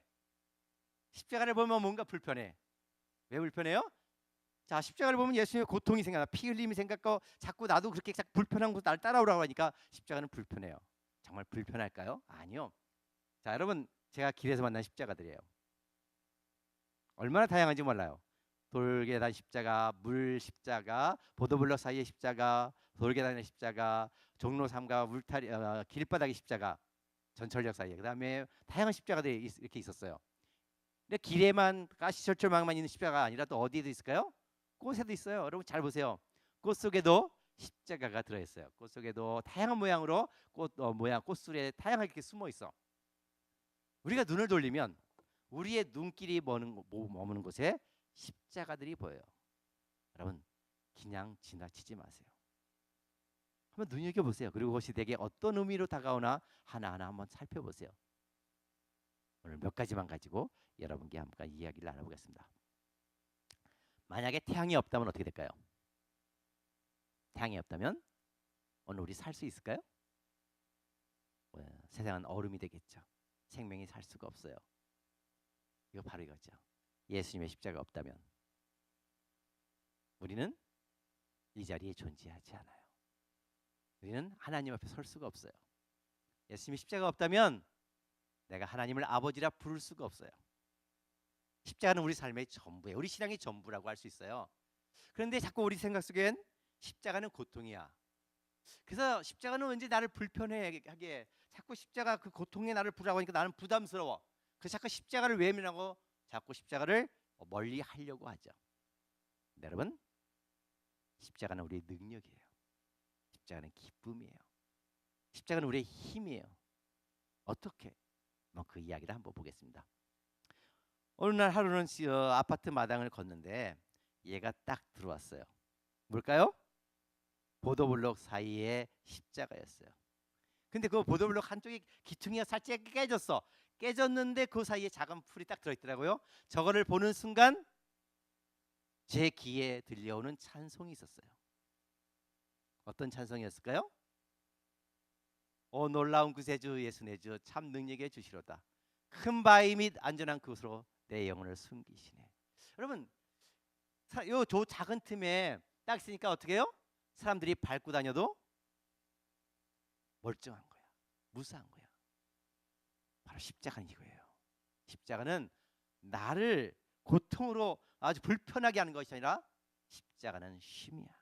십자가를 보면 뭔가 불편해. 왜 불편해요? 자, 십자가를 보면 예수님의 고통이 생각나. 피 흘림이 생각하고 자꾸 나도 그렇게 자꾸 불편한 곳 날 따라오라고 하니까 십자가는 불편해요. 정말 불편할까요? 아니요. 자, 여러분 제가 길에서 만난 십자가들이에요. 얼마나 다양한지 몰라요. 돌계단 십자가, 물 십자가, 보도블럭 사이의 십자가, 돌계단의 십자가, 종로 3가 울타리 길바닥의 십자가, 전철역 사이에. 그다음에 다양한 십자가들이 이렇게 있었어요. 근데 길에만 가시철철망만 있는 십자가가 아니라 또 어디에도 있을까요? 꽃에도 있어요. 여러분 잘 보세요. 꽃 속에도 십자가가 들어있어요. 꽃 속에도 다양한 모양으로 꽃술에 다양하게 이렇게 숨어 있어. 우리가 눈을 돌리면 우리의 눈길이 머무는 곳에 십자가들이 보여요. 여러분 그냥 지나치지 마세요. 한번 눈여겨보세요. 그리고 그것이 내게 어떤 의미로 다가오나 하나하나 한번 살펴보세요. 오늘 몇 가지만 가지고 여러분께 한번 이야기를 나눠보겠습니다. 만약에 태양이 없다면 어떻게 될까요? 태양이 없다면 오늘 우리 살 수 있을까요? 세상은 얼음이 되겠죠. 생명이 살 수가 없어요. 이거 바로 이거죠. 예수님의 십자가 없다면 우리는 이 자리에 존재하지 않아요. 우리는 하나님 앞에 설 수가 없어요. 예수님의 십자가 없다면 내가 하나님을 아버지라 부를 수가 없어요. 십자가는 우리 삶의 전부예요. 우리 신앙의 전부라고 할 수 있어요. 그런데 자꾸 우리 생각 속엔 십자가는 고통이야. 그래서 십자가는 왠지 나를 불편하게 자꾸 십자가 그 고통에 나를 부라고 하니까 나는 부담스러워. 그래서 자꾸 십자가를 외면하고 자꾸 십자가를 멀리 하려고 하죠. 여러분 십자가는 우리의 능력이에요. 십자가는 기쁨이에요. 십자가는 우리의 힘이에요. 어떻게? 그 이야기를 한번 보겠습니다. 어느 날 하루는 아파트 마당을 걷는데 얘가 딱 들어왔어요. 뭘까요? 보도블록 사이에 십자가였어요. 근데 그 보도블록 한쪽이 기퉁이가 살짝 깨졌어. 깨졌는데 그 사이에 작은 풀이 딱 들어있더라고요. 저거를 보는 순간 제 귀에 들려오는 찬송이 있었어요. 어떤 찬송이었을까요? 오 놀라운 구세주 예수 내 주 참 능력의 주시로다. 큰 바위 및 안전한 그곳으로 내 영혼을 숨기시네. 여러분, 요 작은 틈에 딱 있으니까 어떻게 해요? 사람들이 밟고 다녀도 멀쩡한 거야. 무사한 거야. 바로 십자가는 이거예요. 십자가는 나를 고통으로 아주 불편하게 하는 것이 아니라 십자가는 쉼이야.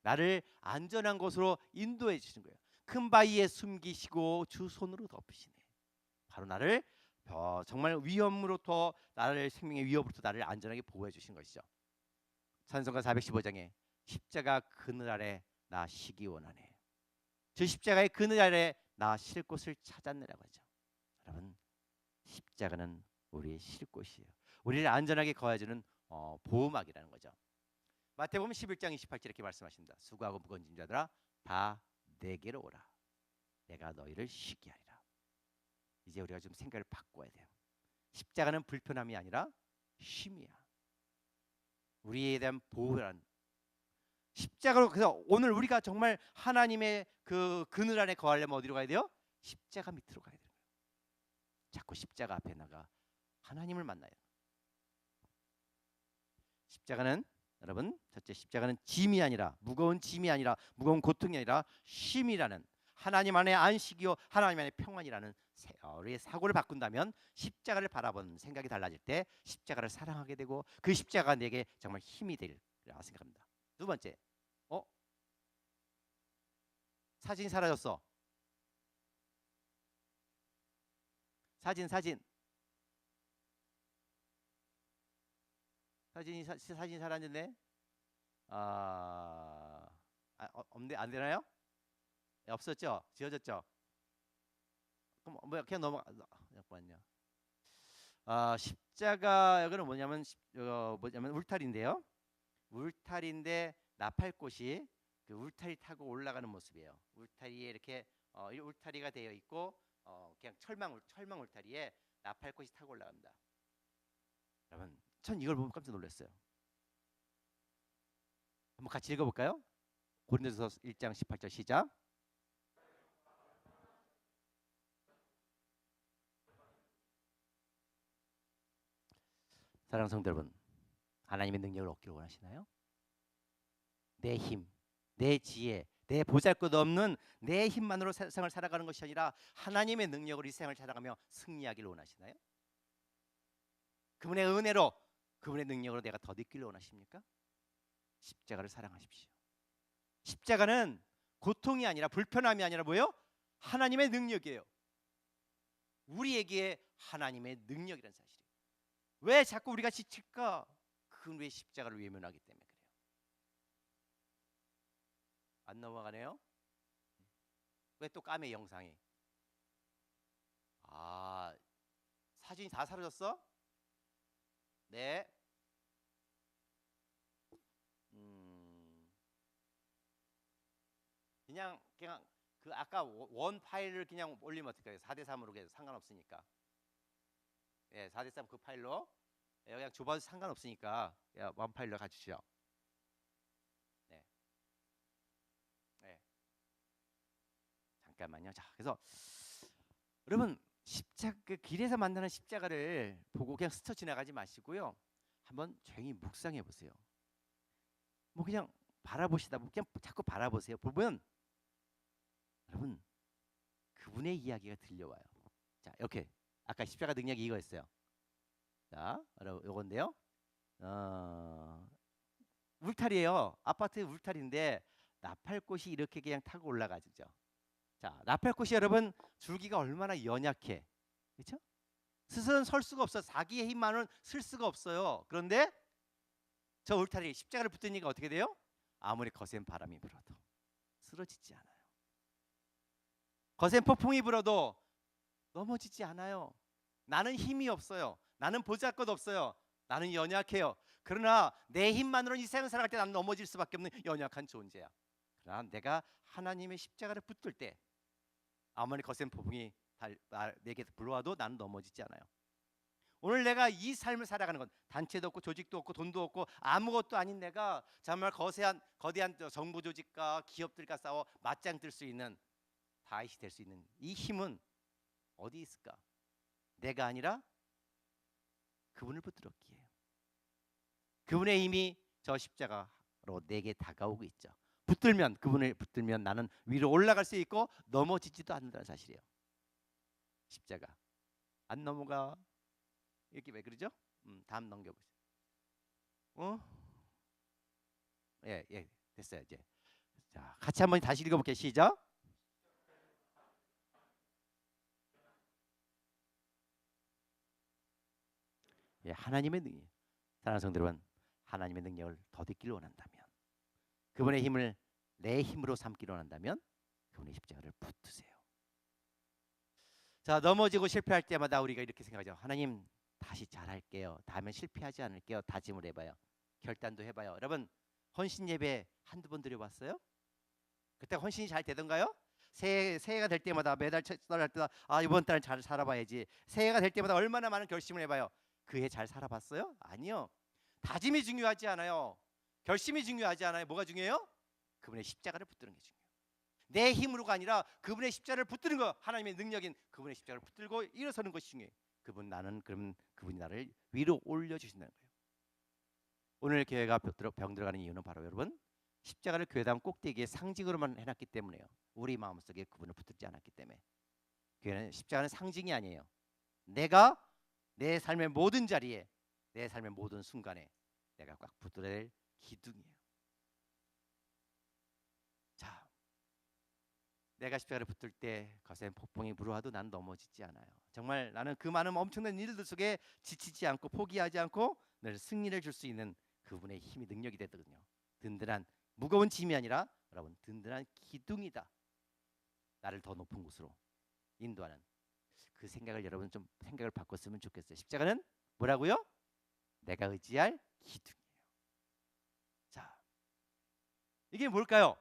나를 안전한 곳으로 인도해 주시는 거예요. 큰 바위에 숨기시고 주 손으로 덮으시네. 바로 나를 정말 위험으로부터, 나를 생명의 위협으로부터 나를 안전하게 보호해 주신 것이죠. 찬송가 415장에 십자가 그늘 아래 나 쉬기 원하네. 저 십자가의 그늘 아래 나 쉴 곳을 찾았느라고 하죠. 여러분, 십자가는 우리의 쉴 곳이에요. 우리를 안전하게 거해주는 보호막이라는 거죠. 마태복음 11장 28절 이렇게 말씀하십니다. 수고하고 무거운 짐 자들아 다 내게로 오라. 내가 너희를 쉬게 하리라. 이제 우리가 좀 생각을 바꿔야 돼요. 십자가는 불편함이 아니라 쉼이야. 우리에 대한 보호란 십자가로. 그래서 오늘 우리가 정말 하나님의 그 그늘 안에 거하려면 어디로 가야 돼요? 십자가 밑으로 가야 돼요. 자꾸 십자가 앞에 나가 하나님을 만나요. 십자가는 여러분, 첫째, 십자가는 짐이 아니라, 무거운 짐이 아니라, 무거운 고통이 아니라 쉼이라는, 하나님 안에 안식이요 하나님 안에 평안이라는 우리의 사고를 바꾼다면 십자가를 바라보는 생각이 달라질 때 십자가를 사랑하게 되고 그 십자가가 내게 정말 힘이 되리라 생각합니다. 두 번째, 사진이 사라졌어. 사진 사라졌네. 없네. 안 되나요? 없었죠? 지워졌죠? 그럼 뭐야, 그냥 잠깐만요. 십자가 여기는 뭐냐면 울타리인데요. 울타리인데 나팔꽃이 그 울타리 타고 올라가는 모습이에요. 울타리에 이렇게 울타리가 되어 있고 그냥 철망 울타리에 나팔꽃이 타고 올라갑니다. 여러분, 전 이걸 보면 깜짝 놀랐어요. 한번 같이 읽어볼까요? 고린도서 1장 18절 시작. 사랑하는 성도 여러분, 하나님의 능력을 얻기를 원하시나요? 내 힘, 내 지혜, 내 보잘것 없는 내 힘만으로 세상을 살아가는 것이 아니라 하나님의 능력으로 이 세상을 살아가며 승리하기를 원하시나요? 그분의 은혜로, 그분의 능력으로 내가 더 느끼기를 원하십니까? 십자가를 사랑하십시오. 십자가는 고통이 아니라, 불편함이 아니라 뭐예요? 하나님의 능력이에요. 우리에게 하나님의 능력이라는 사실이에요. 왜 자꾸 우리가 지칠까? 그건 왜 십자가를 외면하기 때문에 그래요. 안 넘어가네요. 왜 또 까매 영상이? 사진이 다 사라졌어? 네. 그냥 그 아까 원 파일을 그냥 올리면 어떨까요? 4:3으로 해서 상관없으니까. 예, 4:3 그 파일로 그냥 좁아도 상관없으니까 원 파일로 가주시죠. 네. 네. 잠깐만요. 자, 그래서 여러분, 그 길에서 만나는 십자가를 보고 그냥 스쳐 지나가지 마시고요. 한번 조용히 묵상해 보세요. 뭐 그냥 바라보시다 보면 그냥 자꾸 바라보세요. 보면 여러분, 그분의 이야기가 들려와요. 자, 이렇게 아까 십자가 능력이 이거였어요. 자, 요건데요. 울타리예요. 아파트 울타리인데 나팔꽃이 이렇게 그냥 타고 올라가죠. 자, 나팔꽃이 여러분 줄기가 얼마나 연약해, 그렇죠? 스스로는 설 수가 없어. 자기의 힘만은 쓸 수가 없어요. 그런데 저 울타리 십자가를 붙으니까 어떻게 돼요? 아무리 거센 바람이 불어도 쓰러지지 않아요. 거센 폭풍이 불어도 넘어지지 않아요. 나는 힘이 없어요. 나는 보잘것 없어요. 나는 연약해요. 그러나 내 힘만으로는 이 세상을 살아갈 때 나는 넘어질 수밖에 없는 연약한 존재야. 그러나 내가 하나님의 십자가를 붙들 때 아무리 거센 폭풍이 내게 불러와도 나는 넘어지지 않아요. 오늘 내가 이 삶을 살아가는 건 단체도 없고 조직도 없고 돈도 없고 아무것도 아닌 내가 정말 거대한 정부 조직과 기업들과 싸워 맞짱 뜰 수 있는 다윗이 될 수 있는 이 힘은 어디 있을까? 내가 아니라 그분을 붙들었기에 그분의 힘이 저 십자가로 내게 다가오고 있죠. 붙들면 그분을 붙들면 나는 위로 올라갈 수 있고 넘어지지도 않는다는 사실이에요. 십자가 안 넘어가 이렇게 왜 그러죠? 다음 넘겨보세요. 예, 됐어요 이제. 자, 같이 한번 다시 읽어볼게요. 시작. 예, 하나님의 능력. 사랑하는 성도 여러분, 하나님의 능력을 더듬기를 원한다면, 그분의 힘을 내 힘으로 삼기를 원한다면 그분의 십자가를 붙드세요. 자, 넘어지고 실패할 때마다 우리가 이렇게 생각하죠. 하나님, 다시 잘할게요. 다음엔 실패하지 않을게요. 다짐을 해봐요. 결단도 해봐요. 여러분, 헌신 예배 한두 번 드려봤어요? 그때 헌신이 잘 되던가요? 새해가 될 때마다 매달 첫날 할 때마다 이번 달은 잘 살아봐야지. 새해가 될 때마다 얼마나 많은 결심을 해봐요. 그 해 잘 살아봤어요? 아니요. 다짐이 중요하지 않아요. 결심이 중요하지 않아요. 뭐가 중요해요? 그분의 십자가를 붙드는 게 중요해요. 내 힘으로가 아니라 그분의 십자가를 붙드는 거, 하나님의 능력인 그분의 십자가를 붙들고 일어서는 것이 중요해요. 그러면 그분이 나를 위로 올려주신다는 거예요. 오늘 교회가 병 들어가는 이유는 바로 여러분, 십자가를 교회당 꼭대기에 상징으로만 해놨기 때문에요. 우리 마음속에 그분을 붙들지 않았기 때문에. 교회는 십자가는 상징이 아니에요. 내가 내 삶의 모든 자리에, 내 삶의 모든 순간에 내가 꽉 붙들어야 될 기둥이에요. 자, 내가 십자가를 붙들 때 거센 폭풍이 불어와도 난 넘어지지 않아요. 정말 나는 그 많은 엄청난 일들 속에 지치지 않고 포기하지 않고 늘 승리를 줄 수 있는 그분의 힘이 능력이 되거든요. 든든한 무거운 짐이 아니라 여러분 든든한 기둥이다. 나를 더 높은 곳으로 인도하는 그 생각을 여러분 좀 생각을 바꿨으면 좋겠어요. 십자가는 뭐라고요? 내가 의지할 기둥이에요. 자, 이게 뭘까요?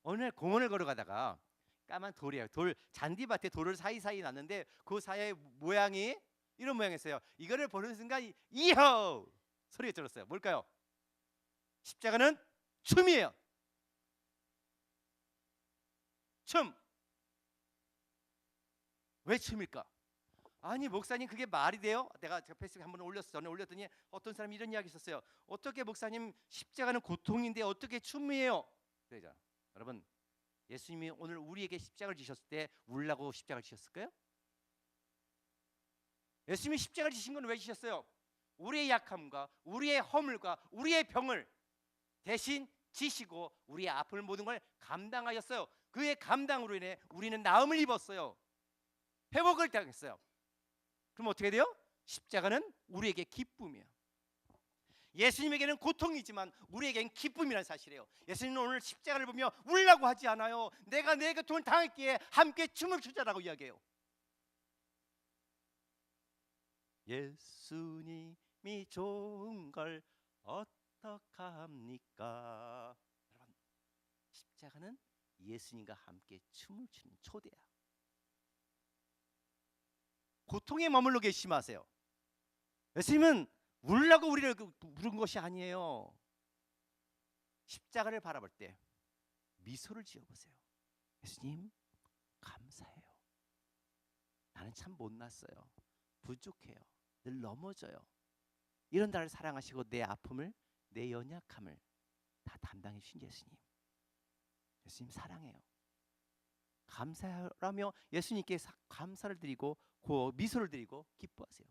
어느 날 공원을 걸어가다가 까만 돌이에요. 잔디밭에 돌을 사이사이 놨는데 그 사이의 모양이 이런 모양이었어요. 이거를 보는 순간 이호 소리가 들었어요. 뭘까요? 십자가는 춤이에요. 춤. 왜 춤일까? 아니 목사님 그게 말이 돼요? 제가 페이스북에 한번 전에 올렸더니 어떤 사람이 이런 이야기 있었어요. 어떻게 목사님 십자가는 고통인데 어떻게 춤이에요? 그러죠. 여러분 예수님이 오늘 우리에게 십자가를 지셨을 때 울라고 십자가를 지셨을까요? 예수님이 십자가를 지신 건 왜 지셨어요? 우리의 약함과 우리의 허물과 우리의 병을 대신 지시고 우리의 아픔을 모든 걸 감당하셨어요. 그의 감당으로 인해 우리는 나음을 입었어요. 회복을 당했어요. 그럼 어떻게 돼요? 십자가는 우리에게 기쁨이에요. 예수님에게는 고통이지만 우리에게는 기쁨이라는 사실이에요. 예수님은 오늘 십자가를 보며 울라고 하지 않아요. 내가 내 고통을 당했기에 함께 춤을 추자라고 이야기해요. 예수님이 좋은 걸 어떡합니까? 여러분, 십자가는 예수님과 함께 춤을 추는 초대야. 고통에 머물러 계시지 마세요. 예수님은 울라고 우리를 부른 것이 아니에요. 십자가를 바라볼 때 미소를 지어보세요. 예수님 감사해요. 나는 참 못났어요. 부족해요. 늘 넘어져요. 이런 나를 사랑하시고 내 아픔을, 내 연약함을 다 담당해 주신 예수님. 예수님 사랑해요. 감사하며 예수님께 감사를 드리고 미소를 드리고 기뻐하세요.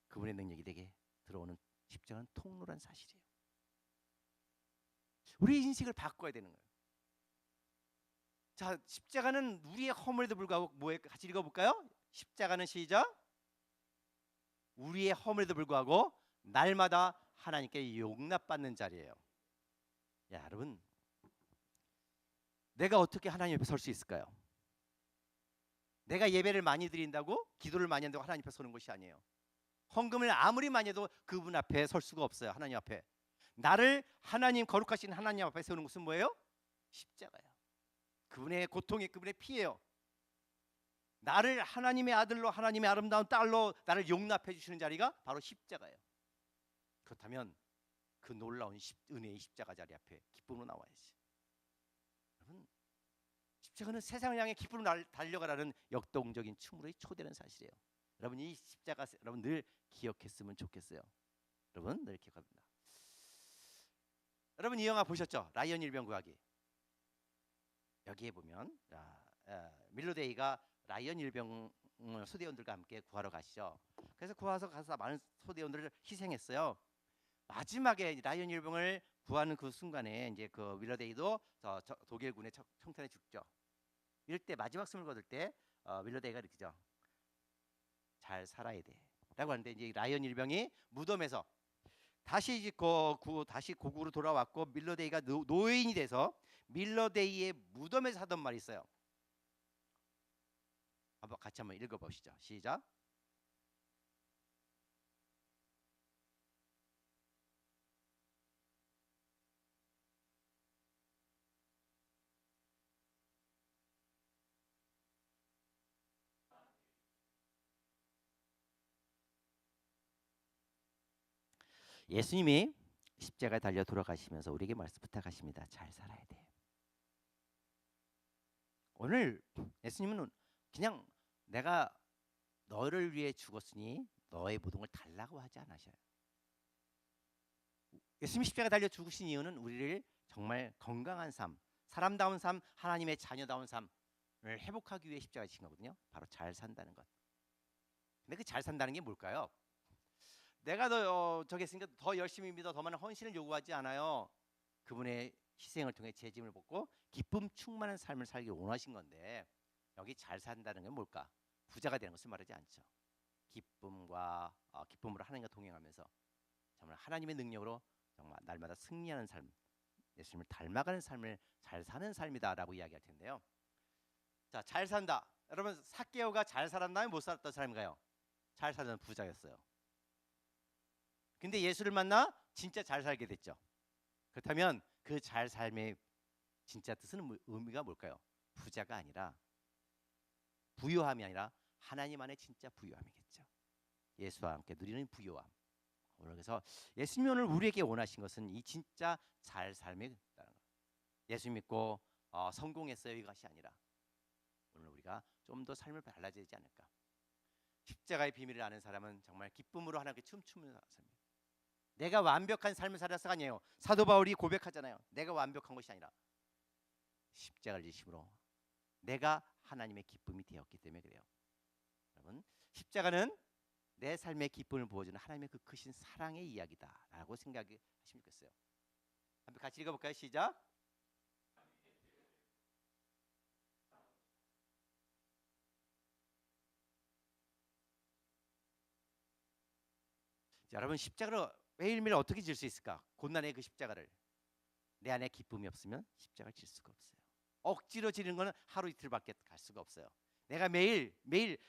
그분의 능력이 내게 들어오는 십자가는 통로란 사실이에요. 우리 인식을 바꿔야 되는 거예요. 자, 십자가는 우리의 허물에도 불구하고 뭐에 같이 읽어볼까요? 십자가는 시작. 우리의 허물에도 불구하고 날마다 하나님께 용납받는 자리예요. 야, 여러분, 내가 어떻게 하나님 옆에 설 수 있을까요? 내가 예배를 많이 드린다고 기도를 많이 한다고 하나님 앞에 서는 것이 아니에요. 헌금을 아무리 많이 해도 그분 앞에 설 수가 없어요. 하나님 앞에. 나를 하나님 거룩하신 하나님 앞에 세우는 것은 뭐예요? 십자가예요. 그분의 고통이 그분의 피예요. 나를 하나님의 아들로 하나님의 아름다운 딸로 나를 용납해 주시는 자리가 바로 십자가예요. 그렇다면 그 놀라운 은혜의 십자가 자리 앞에 기쁨으로 나와야지. 여러분, 십자가는 세상을 향해 기쁨으로 달려가라는 역동적인 춤으로 초대하는 사실이에요. 여러분 이 십자가 여러분 늘 기억했으면 좋겠어요. 여러분 늘 기억합니다. 여러분 이 영화 보셨죠? 라이언 일병 구하기. 여기에 보면 밀로데이가 라이언 일병 소대원들과 함께 구하러 가시죠. 그래서 구하서 가서 많은 소대원들을 희생했어요. 마지막에 라이언 일병을 구하는 그 순간에 이제 그 밀로데이도 독일군의 총탄에 죽죠. 이럴 때 마지막 숨을 거둘 때 밀로데이가 이렇게죠. 잘 살아야 돼라고 하는데 이제 라이언 일병이 무덤에서 다시 다시 고국으로 돌아왔고 밀로데이가 노인이 돼서 밀로데이의 무덤에서 하던 말이 있어요. 한번 같이 한번 읽어보시죠. 시작. 예수님이 십자가에 달려 돌아가시면서 우리에게 말씀 부탁하십니다. 잘 살아야 돼. 오늘 예수님은 그냥 내가 너를 위해 죽었으니 너의 모든 걸 달라고 하지 않으셔요. 예수님이 십자가에 달려 죽으신 이유는 우리를 정말 건강한 삶, 사람다운 삶, 하나님의 자녀다운 삶을 회복하기 위해 십자가에 지신 거거든요. 바로 잘 산다는 것. 근데 그 잘 산다는 게 뭘까요? 내가 저기 있으니까 더 열심히 믿어 더 많은 헌신을 요구하지 않아요. 그분의 희생을 통해 제 짐을 벗고 기쁨 충만한 삶을 살기 원하신 건데 여기 잘 산다는 게 뭘까? 부자가 되는 것을 말하지 않죠. 기쁨으로 하나님과 동행하면서 정말 하나님의 능력으로 정말 날마다 승리하는 삶, 예수님을 닮아가는 삶을 잘 사는 삶이다라고 이야기할 텐데요. 자, 잘 산다. 여러분 삭개오가 잘 살았나요? 못 살았던 사람인가요? 잘 사는 부자였어요. 근데 예수를 만나 진짜 잘 살게 됐죠. 그렇다면 그 잘 삶의 진짜 뜻은 의미가 뭘까요? 부자가 아니라 부요함이 아니라 하나님 안에 진짜 부요함이겠죠. 예수와 함께 누리는 부요함. 그래서 예수님이 오늘 우리에게 원하신 것은 이 진짜 잘 삶이라는 것. 예수 믿고 성공했어요 이것이 아니라 오늘 우리가 좀 더 삶을 달라져야 되지 않을까. 십자가의 비밀을 아는 사람은 정말 기쁨으로 하나님께 춤추는 사람입니다. 내가 완벽한 삶을 살아서가 아니에요. 사도 바울이 고백하잖아요. 내가 완벽한 것이 아니라 십자가를 지심으로 내가 하나님의 기쁨이 되었기 때문에 그래요. 여러분 십자가는 내 삶의 기쁨을 보여주는 하나님의 그 크신 사랑의 이야기다라고 생각하시면 좋겠어요. 한번 같이 읽어볼까요? 시작. 자, 여러분 십자가를 매일매일 어떻게 질 수 있을까? 고난의 그 십자가를 내 안에 기쁨이 없으면 십자가를 질 수가 없어요. 억지로 지는 거는 하루 이틀밖에 갈 수가 없어요. 내가 매일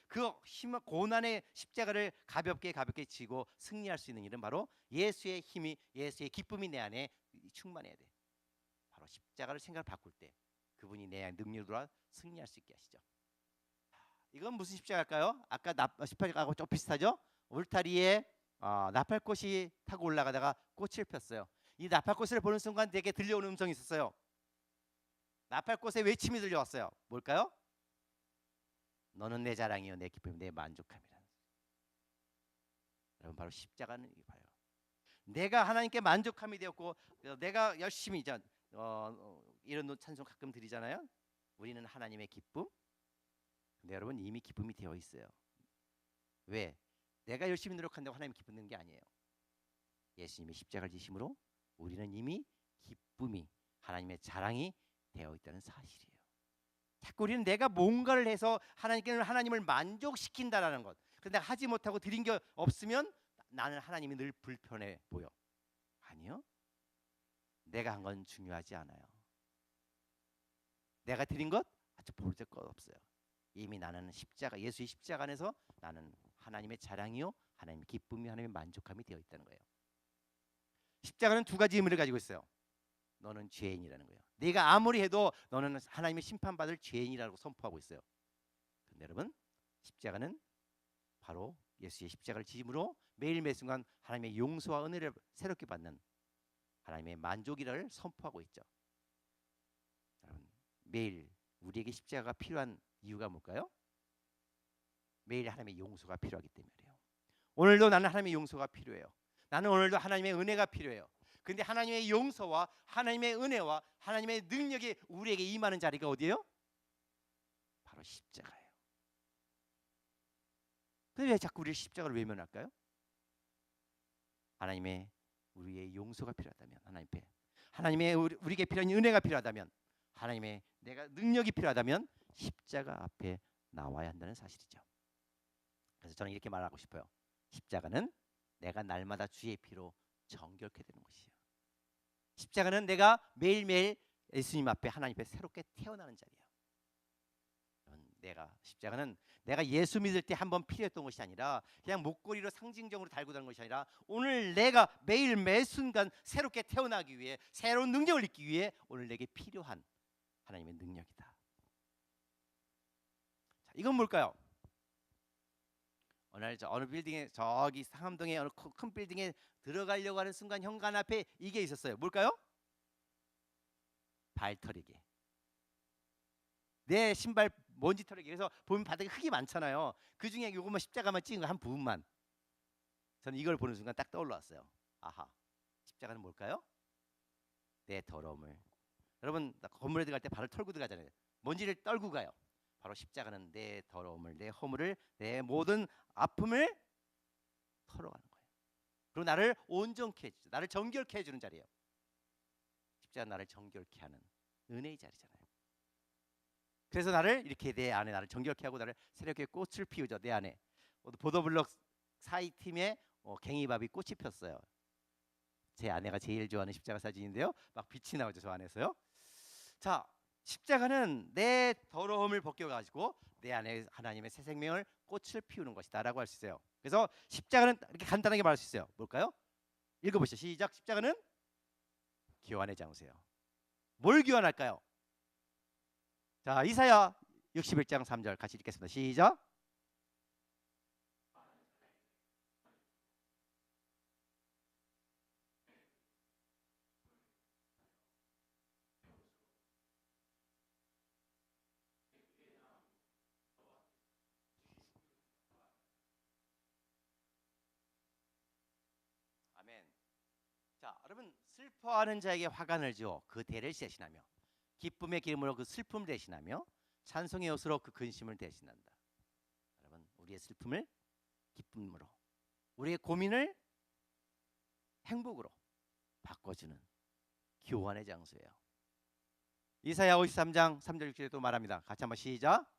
그 힘 고난의 십자가를 가볍게 지고 승리할 수 있는 일은 바로 예수의 힘이 예수의 기쁨이 내 안에 충만해야 돼. 바로 십자가를 생각을 바꿀 때 그분이 내 능력으로 승리할 수 있게 하시죠. 이건 무슨 십자가일까요? 아까 십자가하고 좀 비슷하죠? 울타리에 나팔꽃이 타고 올라가다가 꽃을 폈어요. 이 나팔꽃을 보는 순간 내게 들려오는 음성이 있었어요. 나팔꽃의 외침이 들려왔어요. 뭘까요? 너는 내 자랑이요 내 기쁨이 내 만족함이라. 여러분 바로 십자가는 이게 봐요. 내가 하나님께 만족함이 되었고 내가 열심히 이런 찬송 가끔 드리잖아요. 우리는 하나님의 기쁨. 근데 여러분 이미 기쁨이 되어 있어요. 왜? 내가 열심히 노력한다고 하나님 기쁘는 게 아니에요. 예수님이 십자가를 지심으로 우리는 이미 기쁨이 하나님의 자랑이 되어 있다는 사실이에요. 자꾸 우리는 내가 뭔가를 해서 하나님을 만족시킨다라는 것. 그런데 하지 못하고 드린 게 없으면 나는 하나님이 늘 불편해 보여. 아니요. 내가 한 건 중요하지 않아요. 내가 드린 것 아주 볼 것 없어요. 이미 나는 예수의 십자가 안에서 나는 하나님의 자랑이요 하나님의 기쁨이 하나님의 만족함이 되어 있다는 거예요. 십자가는 두 가지 의미를 가지고 있어요. 너는 죄인이라는 거예요. 네가 아무리 해도 너는 하나님의 심판받을 죄인이라고 선포하고 있어요. 근데 여러분 십자가는 바로 예수의 십자가를 지심으로 매일매일 순간 하나님의 용서와 은혜를 새롭게 받는 하나님의 만족이라를 선포하고 있죠. 여러분 매일 우리에게 십자가가 필요한 이유가 뭘까요? 매일 하나님의 용서가 필요하기 때문이에요. 오늘도 나는 하나님의 용서가 필요해요. 나는 오늘도 하나님의 은혜가 필요해요. 근데 하나님의 용서와 하나님의 은혜와 하나님의 능력이 우리에게 임하는 자리가 어디예요? 바로 십자가예요. 근데 왜 자꾸 우리 십자가를 외면할까요? 하나님의 우리의 용서가 필요하다면, 하나님의 우리에게 필요한 은혜가 필요하다면, 하나님의 내가 능력이 필요하다면 십자가 앞에 나와야 한다는 사실이죠. 그래서 저는 이렇게 말하고 싶어요. 십자가는 내가 날마다 주의 피로 정결케 되는 것이에요. 십자가는 내가 매일매일 예수님 앞에 하나님 앞에 새롭게 태어나는 자리예요. 십자가는 내가 예수 믿을 때 한번 필요했던 것이 아니라 그냥 목걸이로 상징적으로 달고 다니는 것이 아니라 오늘 내가 매일 매 순간 새롭게 태어나기 위해 새로운 능력을 얻기 위해 오늘 내게 필요한 하나님의 능력이다. 자, 이건 뭘까요? 어느 빌딩에 저기 상암동에 어느 큰 빌딩에 들어가려고 하는 순간 현관 앞에 이게 있었어요. 뭘까요? 발털이기. 내 신발 먼지 털이기. 그래서 보면 바닥에 흙이 많잖아요. 그 중에 요것만 십자가만 찍은 거 한 부분만. 저는 이걸 보는 순간 딱 떠올랐어요. 아하, 십자가는 뭘까요? 내 더러움을. 여러분 건물에 들어갈 때 발을 털고 들어가잖아요. 먼지를 떨고 가요. 바로 십자가는 내 더러움을, 내 허물을, 내 모든 아픔을 털어가는 거예요. 그리고 나를 온전케 해주죠. 나를 정결케 해주는 자리예요. 십자가는 나를 정결케 하는 은혜의 자리잖아요. 그래서 나를 이렇게 내 안에 나를 정결케 하고 나를 새롭게 꽃을 피우죠. 내 안에 보도블록 사이 팀에 갱이밥이 꽃이 폈어요. 제 아내가 제일 좋아하는 십자가 사진인데요. 막 빛이 나오죠. 저 안에서요. 자, 십자가는 내 더러움을 벗겨가지고 내 안에 하나님의 새 생명을 꽃을 피우는 것이다 라고 할 수 있어요. 그래서 십자가는 이렇게 간단하게 말할 수 있어요. 뭘까요? 읽어보시죠. 시작. 십자가는 교환의 장소예요. 뭘 교환할까요? 자, 이사야 61장 3절 같이 읽겠습니다. 시작. 아멘. 자, 여러분 슬퍼하는 자에게 화관을 주어 그 대를 대신하며 기쁨의 기름으로 그 슬픔을 대신하며 찬송의 옷으로 그 근심을 대신한다. 여러분 우리의 슬픔을 기쁨으로, 우리의 고민을 행복으로 바꿔주는 교환의 장소예요. 이사야 53장 3절 6절에 또 말합니다. 같이 한번 시작.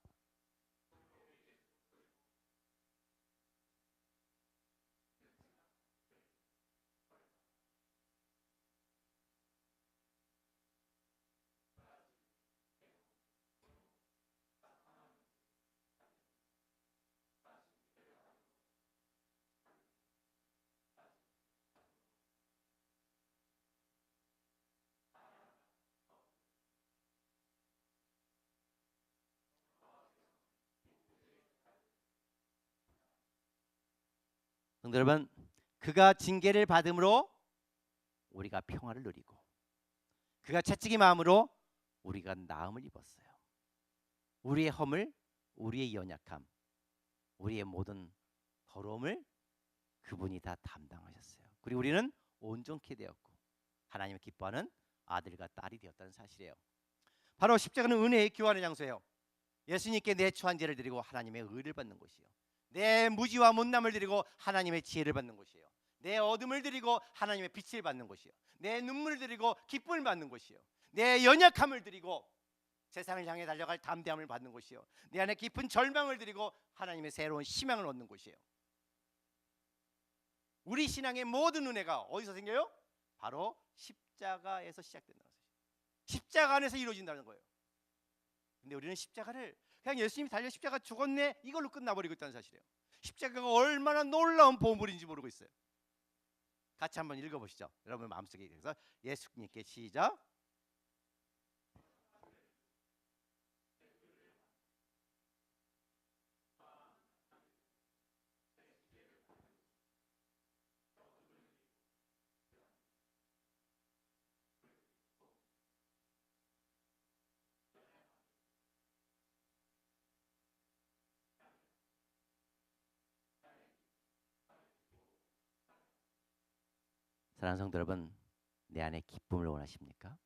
성도 여러분, 그가 징계를 받음으로 우리가 평화를 누리고 그가 채찍이 마음으로 우리가 나음을 입었어요. 우리의 허물, 우리의 연약함, 우리의 모든 더러움을 그분이 다 담당하셨어요. 그리고 우리는 온전케 되었고 하나님을 기뻐하는 아들과 딸이 되었다는 사실이에요. 바로 십자가는 은혜의 교환의 장소예요. 예수님께 내 처한 죄를 드리고 하나님의 의를 받는 곳이요. 내 무지와 못남을 드리고 하나님의 지혜를 받는 곳이에요. 내 어둠을 드리고 하나님의 빛을 받는 곳이요. 내 눈물을 드리고 기쁨을 받는 곳이요. 내 연약함을 드리고 세상을 향해 달려갈 담대함을 받는 곳이요. 내 안에 깊은 절망을 드리고 하나님의 새로운 희망을 얻는 곳이에요. 우리 신앙의 모든 은혜가 어디서 생겨요? 바로 십자가에서 시작된다는 거예요. 십자가 안에서 이루어진다는 거예요. 근데 우리는 십자가를 그냥 예수님이 달려 십자가 죽었네 이걸로 끝나버리고 있다는 사실이에요. 십자가가 얼마나 놀라운 보물인지 모르고 있어요. 같이 한번 읽어보시죠. 여러분 마음속에. 그래서 예수님께 시작. 사랑하는 성도 여러분, 내 안에 기쁨을 원하십니까?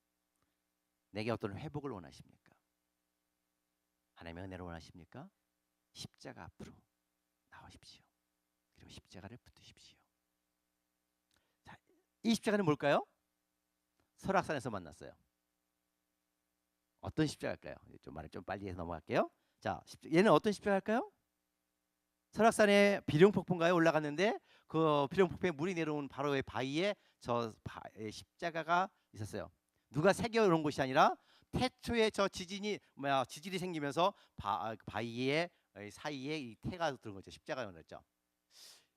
내게 어떤 회복을 원하십니까? 하나님의 은혜를 원하십니까? 십자가 앞으로 나오십시오. 그리고 십자가를 붙드십시오. 자, 이 십자가는 뭘까요? 설악산에서 만났어요. 어떤 십자가일까요? 좀 말을 좀 빨리 해서 넘어갈게요. 자, 얘는 어떤 십자가일까요? 설악산에 비룡폭포인가에 올라갔는데 그 비룡폭포에 물이 내려온 바로의 바위에 십자가가 있었어요. 누가 새겨놓은 곳이 아니라 태초에 저 지질이 생기면서 바위의 사이에 이 태가 들은 거죠. 십자가가 그랬죠.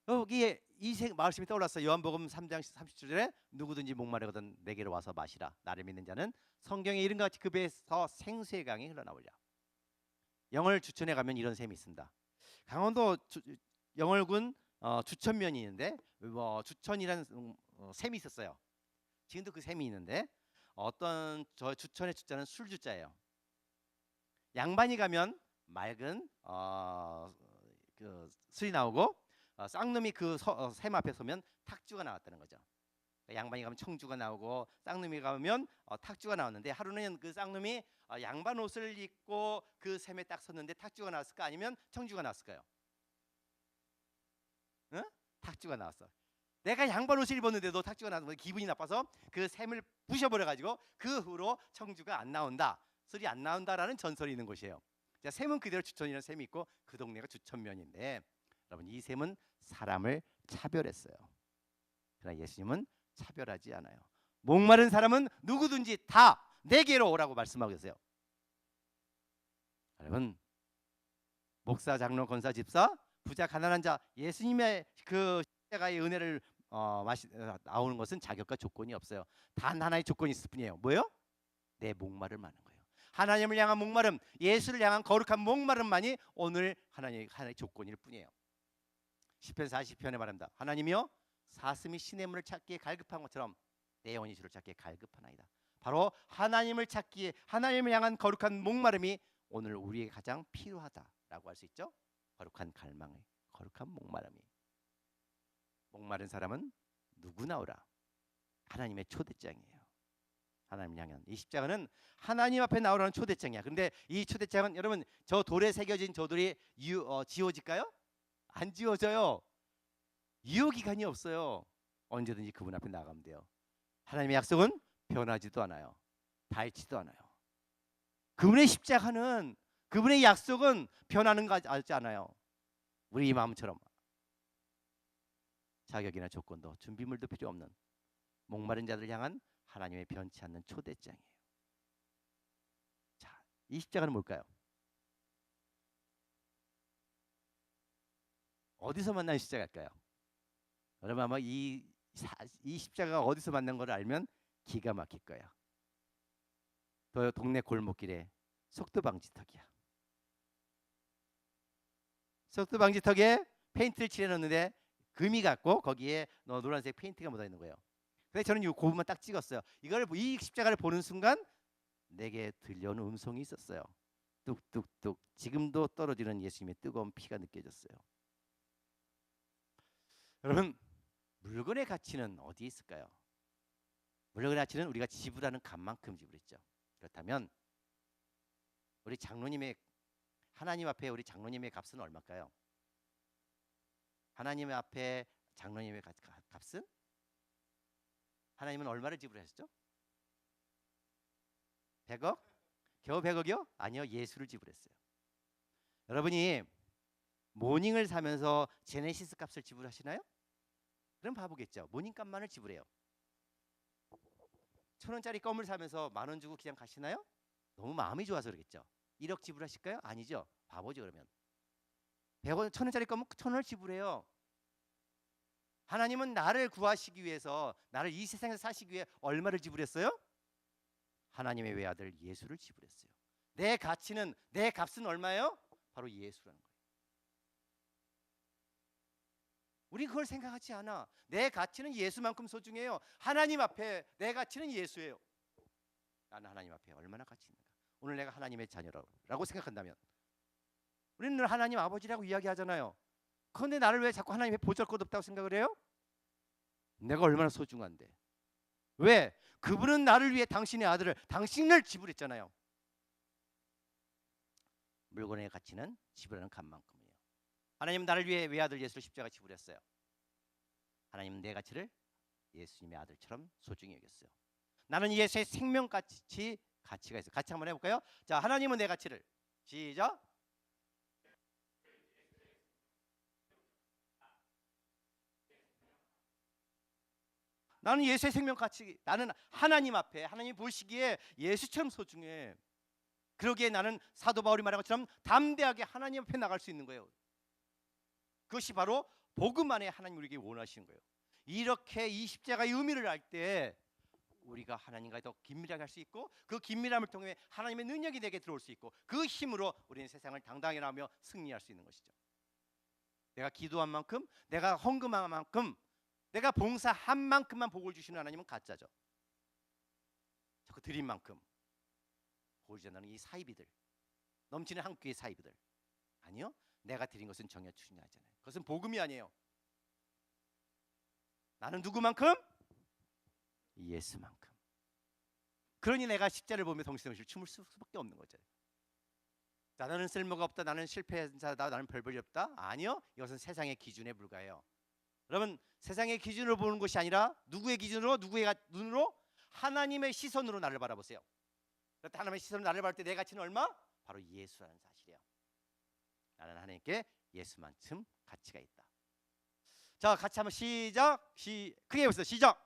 여기에 이 말씀이 떠올랐어요. 요한복음 3장 30절에 누구든지 목마르거든 내게로 와서 마시라. 나를 믿는 자는 성경에 이른 것 같이 그 배에서 생수의 강이 흘러나오리라. 영월 주천에 가면 이런 셈이 있습니다. 강원도 영월군 주천면이 있는데 주천이라는 셈이 있었어요. 지금도 그 셈이 있는데 어떤 저 주천의 주자는 술 주자예요. 양반이 가면 맑은 그 술이 나오고 쌍놈이 그 셈 앞에 서면 탁주가 나왔다는 거죠. 양반이 가면 청주가 나오고 쌍놈이 가면 탁주가 나왔는데 하루는 그 쌍놈이 양반 옷을 입고 그 셈에 딱 섰는데 탁주가 나왔을까 아니면 청주가 나왔을까요? 응? 탁주가 나왔어. 내가 양반 옷을 입었는데도 탁주가 나와서 기분이 나빠서 그 셈을 부셔버려 가지고 그 후로 청주가 안 나온다, 술이 안 나온다라는 전설이 있는 곳이에요. 자, 셈은 그대로 주천이라는 셈이 있고 그 동네가 주천면인데 여러분 이 셈은 사람을 차별했어요. 그러나 예수님은 차별하지 않아요. 목마른 사람은 누구든지 다 내게로 오라고 말씀하고 계세요. 여러분 목사, 장로, 권사, 집사, 부자, 가난한 자 예수님의 그 십자가의 은혜를 나오는 것은 자격과 조건이 없어요. 단 하나의 조건이 있을 뿐이에요. 뭐예요? 내 목마름 많은 거예요. 하나님을 향한 목마름, 예수를 향한 거룩한 목마름만이 오늘 하나님의 하나의 조건일 뿐이에요. 시편 40편에 말합니다. 하나님이여 사슴이 시냇 물을 찾기에 갈급한 것처럼 내 영혼이 주를 찾기에 갈급하나이다. 바로 하나님을 찾기에 하나님을 향한 거룩한 목마름이 오늘 우리에게 가장 필요하다라고 할 수 있죠. 거룩한 갈망의 거룩한 목마름이. 목마른 사람은 누구나 오라. 하나님의 초대장이에요. 하나님 향한 이 십자가는 하나님 앞에 나오라는 초대장이야. 근데 이 초대장은 여러분 저 돌에 새겨진 저 돌이 지워질까요? 안 지워져요. 유효기간이 없어요. 언제든지 그분 앞에 나가면 돼요. 하나님의 약속은 변하지도 않아요. 닳지도 않아요. 그분의 십자가는 그분의 약속은 변하는 거 같지 않아요. 우리 마음처럼 자격이나 조건도 준비물도 필요 없는 목마른 자들 향한 하나님의 변치 않는 초대장이에요. 자, 이 십자가는 뭘까요? 어디서 만난 십자가일까요? 여러분 아마 이 십자가가 어디서 만난 걸 알면 기가 막힐 거야. 또 동네 골목길에 속도방지턱이야. 속도방지턱에 페인트를 칠해놓는데 금이 같고 거기에 노란색 페인트가 묻어있는 거예요. 그래서 저는 이 부분만 딱 찍었어요. 이 십자가를 보는 순간 내게 들려오는 음성이 있었어요. 뚝뚝뚝 지금도 떨어지는 예수님의 뜨거운 피가 느껴졌어요. 여러분 물건의 가치는 어디에 있을까요? 물건의 가치는 우리가 지불하는 값만큼 지불했죠. 그렇다면 우리 장로님의 하나님 앞에 우리 장로님의 값은 얼마일까요? 하나님 앞에 장로님의 값은? 하나님은 얼마를 지불하셨죠? 100억? 겨우 100억이요? 아니요, 예수를 지불했어요. 여러분이 모닝을 사면서 제네시스 값을 지불하시나요? 그럼 바보겠죠. 모닝 값만을 지불해요. 1,000원짜리 껌을 사면서 10,000원 주고 그냥 가시나요? 너무 마음이 좋아서 그러겠죠. 1억 지불하실까요? 아니죠. 바보죠 그러면. 100원, 1,000원짜리 껌은 1,000원을 지불해요. 하나님은 나를 구하시기 위해서 나를 이 세상에서 사시기 위해 얼마를 지불했어요? 하나님의 외아들 예수를 지불했어요. 내 가치는 내 값은 얼마예요? 바로 예수라는 거예요. 우리 그걸 생각하지 않아. 내 가치는 예수만큼 소중해요. 하나님 앞에 내 가치는 예수예요. 나는 하나님 앞에 얼마나 가치 있는가. 오늘 내가 하나님의 자녀라고 생각한다면 우리는 늘 하나님 아버지라고 이야기하잖아요. 그런데 나를 왜 자꾸 하나님의 보잘것없다고 생각을 해요? 내가 얼마나 소중한데. 왜? 그분은 나를 위해 당신의 아들을, 당신을 지불했잖아요. 물건의 가치는 지불하는 값만큼이에요. 하나님은 나를 위해 외아들 예수를 십자가 지불했어요. 하나님은 내 가치를 예수님의 아들처럼 소중히 여겼어요. 나는 예수의 생명같이 가치가 있어요. 같이 한번 해볼까요? 자, 하나님은 내 가치를, 시작. 나는 예수의 생명 가치, 나는 하나님 앞에, 하나님 보시기에 예수처럼 소중해. 그러기에 나는 사도 바울이 말한 것처럼 담대하게 하나님 앞에 나갈 수 있는 거예요. 그것이 바로 복음 안에 하나님 우리에게 원하시는 거예요. 이렇게 이 십자가의 의미를 알 때 우리가 하나님과 더 긴밀하게 할 수 있고, 그 긴밀함을 통해 하나님의 능력이 내게 들어올 수 있고, 그 힘으로 우리는 세상을 당당히 나가며 승리할 수 있는 것이죠. 내가 기도한 만큼, 내가 헌금한 만큼, 내가 봉사한 만큼만 복을 주시는 하나님은 가짜죠. 자꾸 드린 만큼 복을 주신다는 이 사이비들, 넘치는 한국교회 사이비들, 아니요, 내가 드린 것은 정해 주시냐 하잖아요. 그것은 복음이 아니에요. 나는 누구만큼? 예수만큼. 그러니 내가 십자를 보며 덩실덩실 춤을 수밖에 없는 거죠. 자, 나는 쓸모가 없다, 나는 실패자다, 나는 별 볼일 없다. 아니요, 이것은 세상의 기준에 불과해요. 여러분, 세상의 기준으로 보는 것이 아니라 누구의 기준으로, 누구의 눈으로? 하나님의 시선으로 나를 바라보세요. 하나님의 시선으로 나를 바라볼 때 내 가치는 얼마? 바로 예수라는 사실이에요. 나는 하나님께 예수만큼 가치가 있다. 자, 같이 한번 시작. 크게 해보세요. 시작.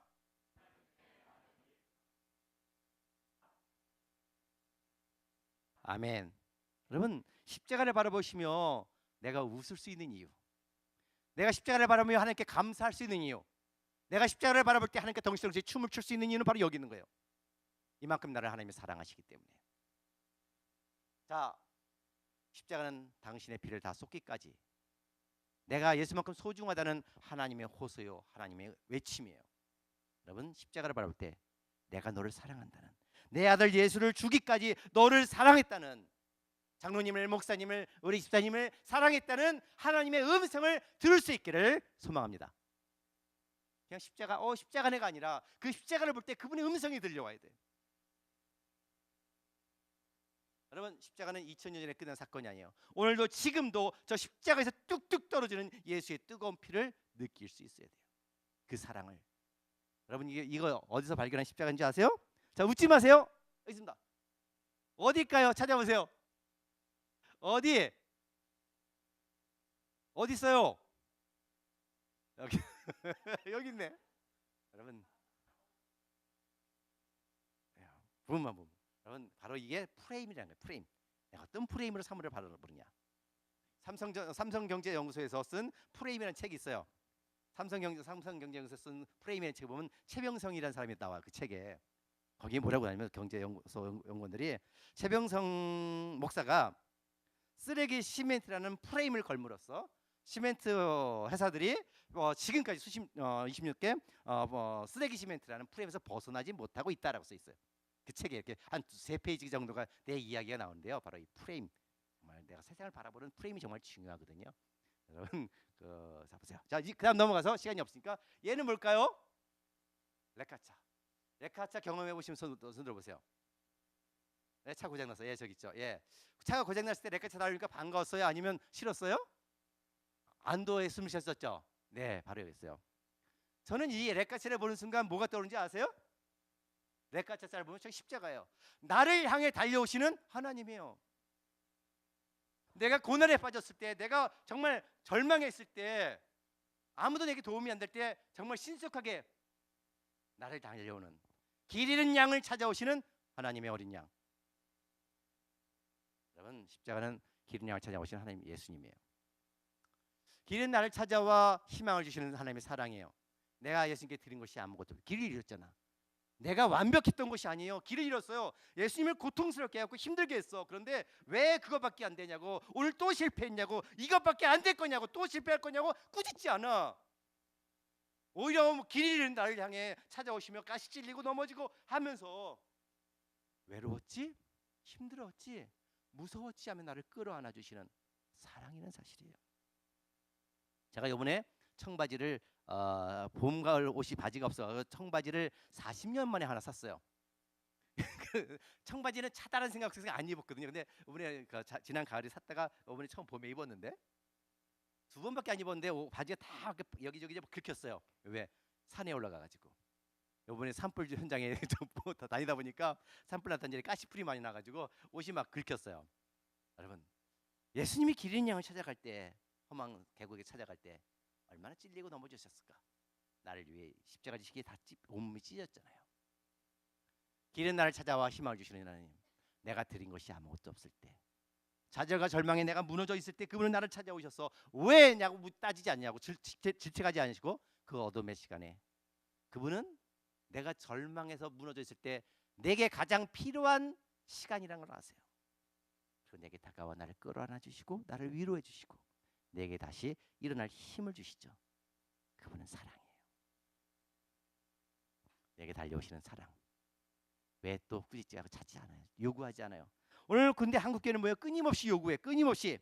아멘. 여러분, 십자가를 바라보시며 내가 웃을 수 있는 이유, 내가 십자가를 바라보며 하나님께 감사할 수 있는 이유, 내가 십자가를 바라볼 때 하나님께 덩실덩실 춤을 출 수 있는 이유는 바로 여기 있는 거예요. 이만큼 나를 하나님이 사랑하시기 때문에. 자, 십자가는 당신의 피를 다 쏟기까지 내가 예수만큼 소중하다는 하나님의 호소요, 하나님의 외침이에요. 여러분, 십자가를 바라볼 때 내가 너를 사랑한다는, 내 아들 예수를 주기까지 너를 사랑했다는, 장로님을, 목사님을, 우리 집사님을 사랑했다는 하나님의 음성을 들을 수 있기를 소망합니다. 그냥 십자가네가 아니라 그 십자가를 볼 때 그분의 음성이 들려와야 돼. 여러분, 십자가는 2000년 전에 끝난 사건이 아니에요. 오늘도 지금도 저 십자가에서 뚝뚝 떨어지는 예수의 뜨거운 피를 느낄 수 있어야 돼요. 그 사랑을. 여러분, 이거 어디서 발견한 십자가인지 아세요? 자, 웃지 마세요. 여기 있습니다. 어디일까요? 찾아보세요. 어디 있어요? 여기 여기 있네. 여러분, 부분만 보면, 여러분, 바로 이게 프레임이라는 거예요. 프레임. 내가 어떤 프레임으로 사물을 바라보느냐. 삼성경제연구소에서 쓴 프레임이라는 책이 있어요. 삼성경제연구소 쓴 프레임이라는 책을 보면 최병성이라는 사람이 나와. 그 책에 거기에 뭐라고 하냐면, 경제연구소 연구원들이 최병성 목사가 쓰레기 시멘트라는 프레임을 걸므로써 시멘트 회사들이 지금까지 26개 쓰레기 시멘트라는 프레임에서 벗어나지 못하고 있다라고 써 있어요. 그 책에 이렇게 한 3페이지 정도가 내 이야기가 나오는데요. 바로 이 프레임, 정말 내가 세상을 바라보는 프레임이 정말 중요하거든요. 여러분, 자 보세요. 자, 그다음 넘어가서 시간이 없으니까, 얘는 뭘까요? 레카차. 레카차 경험해 보시면 손 들어보세요. 네, 차 고장 났어요. 예, 저기 있죠. 예, 차가 고장 났을 때 레카차 나오니까 반가웠어요? 아니면 싫었어요? 안도의 숨을 쉬었었죠. 네, 바로 여기 있어요. 저는 이 레카차를 보는 순간 뭐가 떠오르는지 아세요? 레카차를 보면 저 십자가예요. 나를 향해 달려오시는 하나님이에요. 내가 고난에 빠졌을 때, 내가 정말 절망했을 때, 아무도 내게 도움이 안 될 때 정말 신속하게 나를 달려오는, 길 잃은 양을 찾아오시는 하나님의 어린 양. 여러분, 십자가는 길 잃은 양을 찾아오시는 하나님 예수님이에요. 길 잃은 나를 찾아와 희망을 주시는 하나님의 사랑이에요. 내가 예수님께 드린 것이 아무것도 없어요. 길을 잃었잖아. 내가 완벽했던 것이 아니에요. 길을 잃었어요. 예수님을 고통스럽게 하고 힘들게 했어. 그런데 왜 그것밖에 안 되냐고, 오늘 또 실패했냐고, 이것밖에 안 될 거냐고, 또 실패할 거냐고 꾸짖지 않아. 오히려 길 잃은 나를 향해 찾아오시며 가시 찔리고 넘어지고 하면서 외로웠지? 힘들었지? 무서웠지? 하면 나를 끌어안아 주시는 사랑이라는 사실이에요. 제가 이번에 청바지를 봄 가을 옷이 바지가 없어 청바지를 40년 만에 하나 샀어요. 그 청바지는 차다란 생각해서 안 입었거든요. 근데 이번에 지난 가을에 샀다가 이번에 처음 봄에 입었는데 두 번밖에 안 입었는데 바지가 다 여기저기 긁혔어요. 왜? 산에 올라가가지고. 이번에 산불 현장에 좀 다니다 보니까 산불 났던 자리에 가시풀이 많이 나가지고 옷이 막 긁혔어요. 여러분, 예수님이 기린 양을 찾아갈 때, 험한 계곡에 찾아갈 때 얼마나 찔리고 넘어지셨을까? 나를 위해 십자가 지시기에 다 온몸이 찢었잖아요. 기린 나를 찾아와 희망을 주시는 하나님, 내가 드린 것이 아무것도 없을 때, 좌절과 절망에 내가 무너져 있을 때 그분은 나를 찾아오셔서 왜냐고 따지지 않냐고 질책하지 않으시고 그 어둠의 시간에 그분은 내가 절망해서 무너져 있을 때 내게 가장 필요한 시간이라는 걸 아세요. 그리고 내게 다가와 나를 끌어안아 주시고 나를 위로해 주시고 내게 다시 일어날 힘을 주시죠. 그분은 사랑이에요. 내게 달려오시는 사랑. 왜 또 꾸짖지 않고 찾지 않아요? 요구하지 않아요. 오늘 근데 한국교회는 뭐예요? 끊임없이 요구해. 끊임없이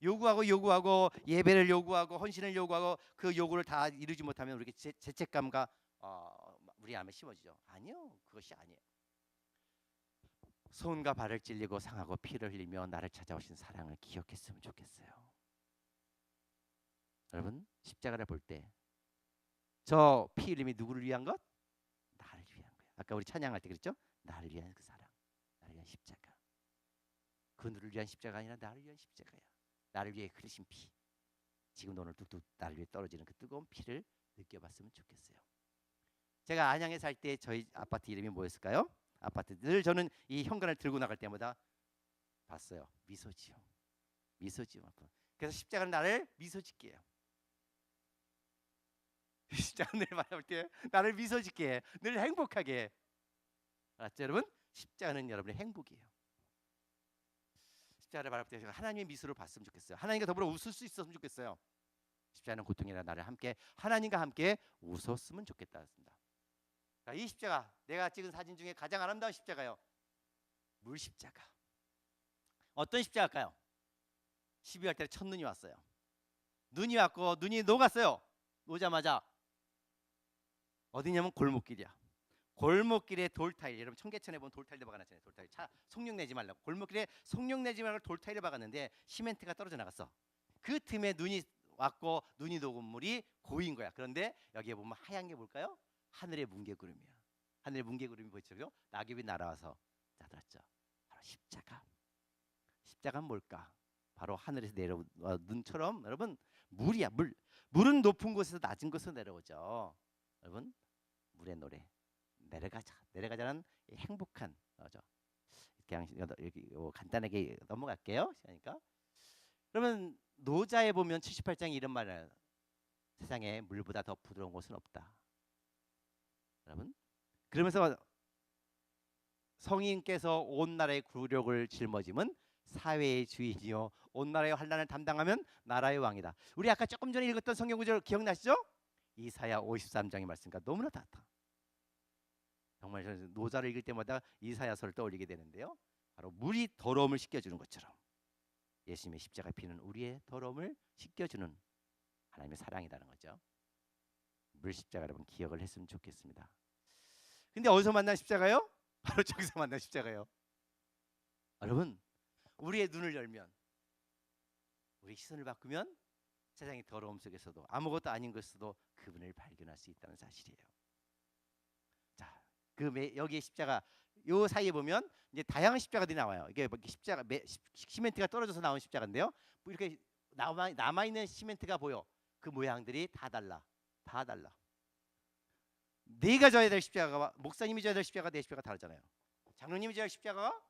요구하고 예배를 요구하고 헌신을 요구하고 그 요구를 다 이루지 못하면 우리에게 죄책감과 우리 안에 심어지죠. 아니요, 그것이 아니에요. 손과 발을 찔리고 상하고 피를 흘리며 나를 찾아오신 사랑을 기억했으면 좋겠어요. 여러분, 십자가를 볼 때 저 피 흘림이 누구를 위한 것? 나를 위한 거예요. 아까 우리 찬양할 때 그랬죠? 나를 위한 그 사랑, 나를 위한 십자가. 그들을 위한 십자가 아니라 나를 위한 십자가야. 나를 위해 흘리신 피. 지금 오늘 뚝뚝 나를 위해 떨어지는 그 뜨거운 피를 느껴봤으면 좋겠어요. 제가 안양에 살 때 저희 아파트 이름이 뭐였을까요? 아파트 늘 저는 이 현관을 들고 나갈 때마다 봤어요. 미소지요. 미소지요. 그래서 십자가는 나를 미소짓게 해요. 십자가를 바라볼 때 나를 미소짓게 해. 늘 행복하게 해. 알았죠 여러분? 십자가는 여러분의 행복이에요. 십자가를 바라볼 때 하나님의 미소를 봤으면 좋겠어요. 하나님과 더불어 웃을 수 있었으면 좋겠어요. 십자가는 고통이라 나를 함께 하나님과 함께 웃었으면 좋겠다 했습니다. 자, 이 십자가 내가 찍은 사진 중에 가장 아름다운 십자가요. 물 십자가. 어떤 십자가일까요? 12월 달에 첫눈이 왔어요. 눈이 왔고 눈이 녹았어요. 오자마자 어디냐면 골목길이야. 골목길에 돌타일, 여러분 청계천에 보면 돌타일도 박아놨잖아요. 돌타일 차 속력 내지 말라고 골목길에 속력 내지 말고 돌타일을 박았는데 시멘트가 떨어져 나갔어. 그 틈에 눈이 왔고 눈이 녹은 물이 고인 거야. 그런데 여기에 보면 하얀 게 뭘까요? 하늘의 뭉게구름이야. 하늘의 뭉게구름이 보이죠? 낙엽이 날아와서 짜들었죠. 바로 십자가. 십자가는 뭘까? 바로 하늘에서 내려온 눈처럼 여러분 물이야. 물은 높은 곳에서 낮은 곳으로 내려오죠. 여러분 물의 노래. 내려가자는 행복한 거죠. 그냥 여기 간단하게 넘어갈게요. 그러니까 그러면 노자에 보면 78장에 이런 말을 세상에 물보다 더 부드러운 곳은 없다. 여러분 그러면서 성인께서 온 나라의 굴욕을 짊어짐은 사회의 주인이요 온 나라의 환난을 담당하면 나라의 왕이다. 우리 아까 조금 전에 읽었던 성경 구절 기억나시죠? 이사야 53장의 말씀과 너무나 같아. 정말 노자를 읽을 때마다 이사야서를 떠올리게 되는데요. 바로 물이 더러움을 씻겨주는 것처럼 예수님의 십자가 피는 우리의 더러움을 씻겨주는 하나님의 사랑이라는 거죠. 물 십자가 여러분 기억을 했으면 좋겠습니다. 근데 어디서 만난 십자가요? 바로 저기서 만난 십자가요. 여러분 우리의 눈을 열면 우리 시선을 바꾸면 세상의 더러움 속에서도 아무것도 아닌 것에서도 그분을 발견할 수 있다는 사실이에요. 자, 여기 십자가 요 사이에 보면 이제 다양한 십자가들이 나와요. 이게 십자가 시멘트가 떨어져서 나온 십자가인데요. 뭐 이렇게 남아 있는 시멘트가 보여. 그 모양들이 다 달라. 다 달라. 내가 져야 될 십자가와 목사님이 져야 될 십자가 내 십자가 다르잖아요. 장로님이 져야 할 십자가와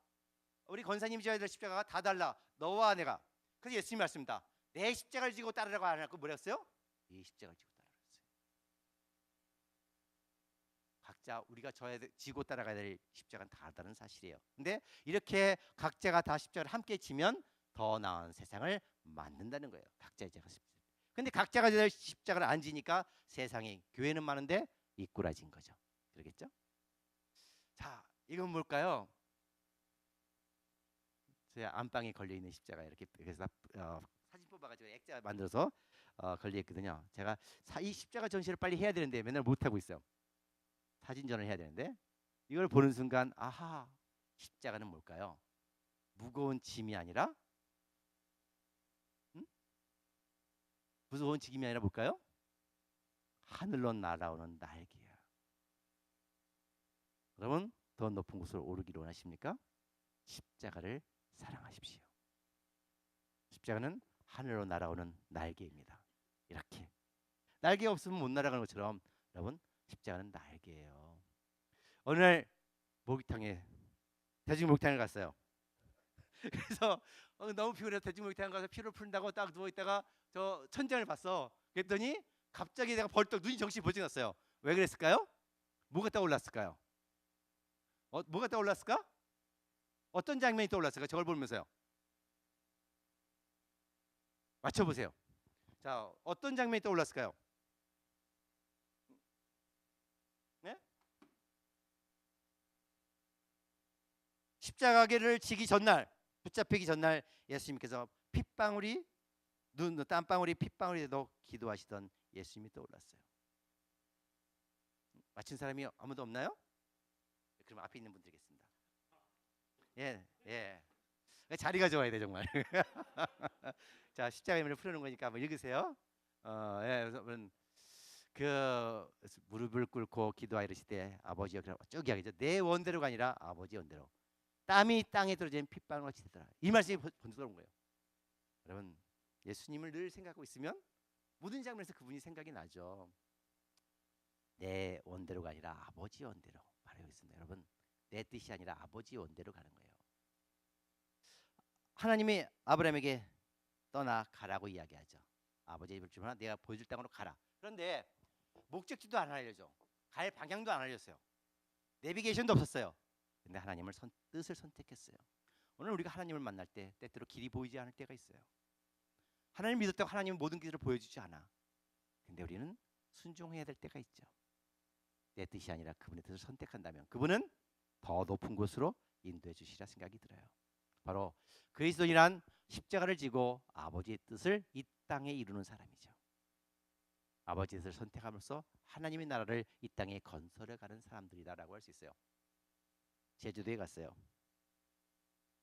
우리 권사님이 져야 될 십자가가 다 달라. 너와 내가. 그래서 예수님이 말씀입니다. 내 십자가를 지고 따르라고 안 하고 뭐랬어요? 이 십자가를 지고 따르라 그랬어요. 각자 우리가 지고 따라가야 될 십자가는 다르다는 사실이에요. 근데 이렇게 각자가 다 십자가를 함께 지면 더 나은 세상을 만든다는 거예요. 각자의 십자가. 근데 각자가 될 십자가를 안 지니까 세상에 교회는 많은데 이꾸라진 거죠. 그러겠죠? 자, 이건 뭘까요? 제 안방에 걸려 있는 십자가 이렇게 그래서 사진 뽑아가지고 액자 만들어서 걸려있거든요. 제가 이 십자가 전시를 빨리 해야 되는데 맨날 못 하고 있어요. 사진전을 해야 되는데 이걸 보는 순간 아하, 십자가는 뭘까요? 무거운 짐이 아니라 음? 무거운 짐이 아니라 뭘까요? 하늘로 날아오는 날개야. 여러분 더 높은 곳으로 오르기를 원하십니까? 십자가를 사랑하십시오. 십자가는 하늘로 날아오는 날개입니다. 이렇게 날개가 없으면 못 날아가는 것처럼 여러분 십자가는 날개예요. 어느 날 목욕탕에 대중 목욕탕을 갔어요. 그래서 너무 피곤해서 대중 목욕탕 가서 피를 푼다고 딱 누워 있다가 저 천장을 봤어. 그랬더니 갑자기 내가 벌떡 눈이 정신이 번쩍 났어요. 왜 그랬을까요? 뭐가 떠올랐을까요? 뭐가 떠올랐을까? 어떤 장면이 떠올랐을까? 저걸 보면서요. 맞춰보세요. 자, 어떤 장면이 떠올랐을까요? 네? 십자가를 지기 전날, 붙잡히기 전날 예수님께서 핏방울이 땀방울이 핏방울에도 기도하시던 예수님이 떠올랐어요. 맞힌 사람이 아무도 없나요? 그럼 앞에 있는 분 드리겠습니다. 예, 예. 자리가 좋아야 돼 정말. 자, 십자가 의미를 풀어놓은 거니까 한번 읽으세요. 예, 그래서 그 무릎을 꿇고 기도하 이르시되 아버지여, 쭉 이야기죠. 내 원대로가 아니라 아버지 원대로. 땀이 땅에 떨어지는 핏방울 같이 되더라. 이 말씀이 번쩍 들어온 거예요. 여러분 예수님을 늘 생각하고 있으면 모든 장면에서 그분이 생각이 나죠. 내 원대로가 아니라 아버지 원대로 말하고 있습니다. 여러분 내 뜻이 아니라 아버지 원대로 가는 거예요. 하나님이 아브라함에게 떠나 가라고 이야기하죠. 아버지의 입을 주면 내가 보여줄 땅으로 가라. 그런데 목적지도 안 알려줘. 갈 방향도 안 알렸어요. 내비게이션도 없었어요. 근데 하나님을 뜻을 선택했어요. 오늘 우리가 하나님을 만날 때 때때로 길이 보이지 않을 때가 있어요. 하나님 믿었다고 하나님은 모든 길을 보여주지 않아. 근데 우리는 순종해야 될 때가 있죠. 내 뜻이 아니라 그분의 뜻을 선택한다면 그분은 더 높은 곳으로 인도해 주시라 생각이 들어요. 바로 그리스도인이란 십자가를 지고 아버지의 뜻을 이 땅에 이루는 사람이죠. 아버지의 뜻을 선택함으로써 하나님의 나라를 이 땅에 건설해가는 사람들이다라고 할 수 있어요. 제주도에 갔어요.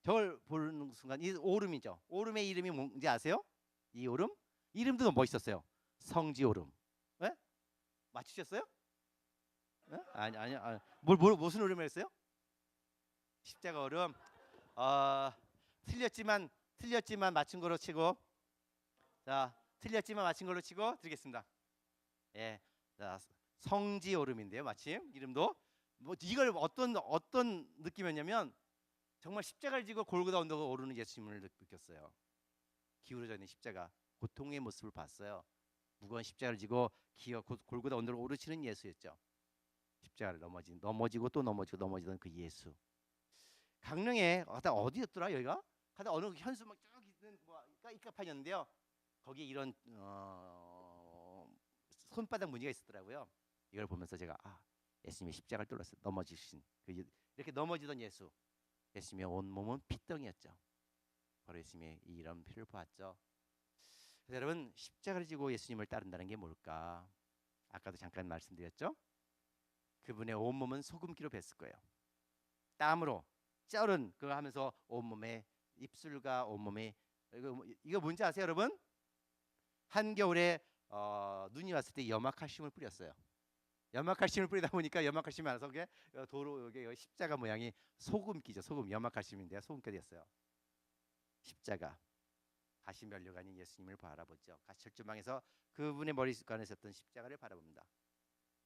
저걸 보는 순간 이 오름이죠. 오름의 이름이 뭔지 아세요? 이 오름? 이름도 너무 멋있었어요. 성지오름. 네? 맞추셨어요? 네? 아니. 무슨 오름을 했어요? 십자가 오름. 틀렸지만 맞춘 걸로 치고, 자, 틀렸지만 맞춘 걸로 치고 드리겠습니다. 예, 자, 성지오름인데요. 마침 이름도 뭐 이걸 어떤 느낌이었냐면 정말 십자가를 지고 골고다 언덕을 오르는 예수님을 느꼈어요. 기울어져 있는 십자가, 고통의 모습을 봤어요. 무거운 십자가를 지고 골고다 언덕을 오르시는 예수였죠. 십자가를 넘어지고 또 넘어지던 그 예수. 강릉에 어디였더라 여기가? 가다 어느 현수 막 쭉 있는 뭐 이카판이었는데요. 거기에 이런 손바닥 무늬가 있었더라고요. 이걸 보면서 제가 예수님의 십자가를 뚫었어요. 넘어지신 이렇게 넘어지던 예수. 예수님의 온 몸은 피덩이였죠. 바로 예수님의 이런 피를 보았죠. 그래서 여러분 십자가를 지고 예수님을 따른다는 게 뭘까? 아까도 잠깐 말씀드렸죠. 그분의 온 몸은 소금기로 뱄을 거예요. 땀으로 쩔은 그거 하면서 온 몸에 입술과 온 몸에 이거 뭔지 아세요, 여러분? 한겨울에 눈이 왔을 때 염화칼슘을 뿌렸어요. 염화칼슘을 뿌리다 보니까 염화칼슘이 많아서 그게 도로 여기 십자가 모양이 소금기죠. 소금 염화칼슘인데요. 소금기가 됐어요. 십자가 가시면류가 아닌 예수님을 바라보죠. 가시철조망에서 그분의 머리관에 있었던 십자가를 바라봅니다.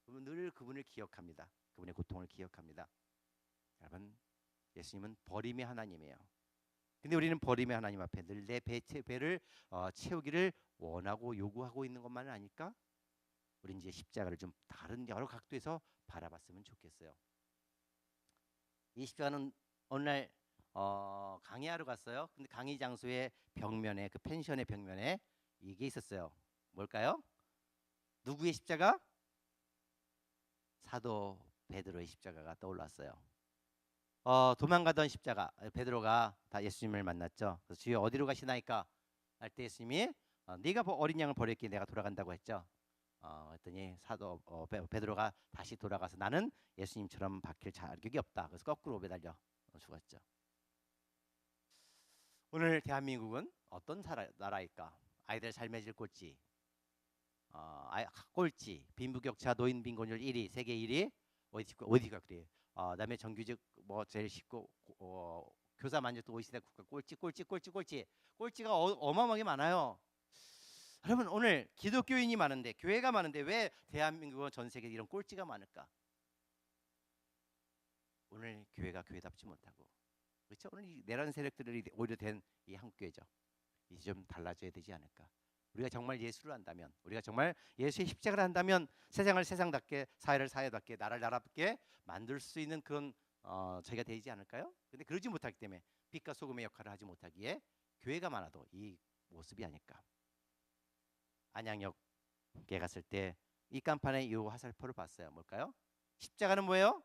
늘 그분을 기억합니다. 그분의 고통을 기억합니다. 여러분 예수님은 버림의 하나님이에요. 근데 우리는 버림의 하나님 앞에 늘 내 배를 채우기를 원하고 요구하고 있는 것만은 아닐까? 우리 이제 십자가를 좀 다른 여러 각도에서 바라봤으면 좋겠어요. 이 십자가는 어느 날 강의하러 갔어요. 근데 강의 장소의 벽면에 그 펜션의 벽면에 이게 있었어요. 뭘까요? 누구의 십자가? 사도 베드로의 십자가가 떠올랐어요. 도망가던 십자가 베드로가 다 예수님을 만났죠. 그래서 주여 어디로 가시나이까 할 때 예수님이 네가 어린 양을 버렸기에 내가 돌아간다고 했죠. 했더니 사도 베드로가 다시 돌아가서 나는 예수님처럼 바뀔 자격이 없다. 그래서 거꾸로 매달려 죽었죠. 오늘 대한민국은 어떤 나라일까? 아이들 삶의 질 꼴찌, 꼴찌, 빈부격차, 노인 빈곤율 1위, 세계 1위, 어디가 그래? 그다음에 정규직 뭐 제일 쉽고 교사 만족도 OECD 국가 꼴찌가 어마어마하게 많아요. 여러분 오늘 기독교인이 많은데 교회가 많은데 왜 대한민국은 전 세계 이런 꼴찌가 많을까? 오늘 교회가 교회답지 못하고 그렇죠? 오늘 이 내란 세력들이 오히려 된 이 한국교회죠. 이제 좀 달라져야 되지 않을까? 우리가 정말 예수를 안다면, 우리가 정말 예수의 십자가를 한다면 세상을 세상답게, 사회를 사회답게, 나라를 나라답게 만들 수 있는 그런 저희가 되지 않을까요? 근데 그러지 못하기 때문에 빛과 소금의 역할을 하지 못하기에 교회가 많아도 이 모습이 아닐까? 안양역에 갔을 때 이 간판에 이 화살표를 봤어요. 뭘까요? 십자가는 뭐예요?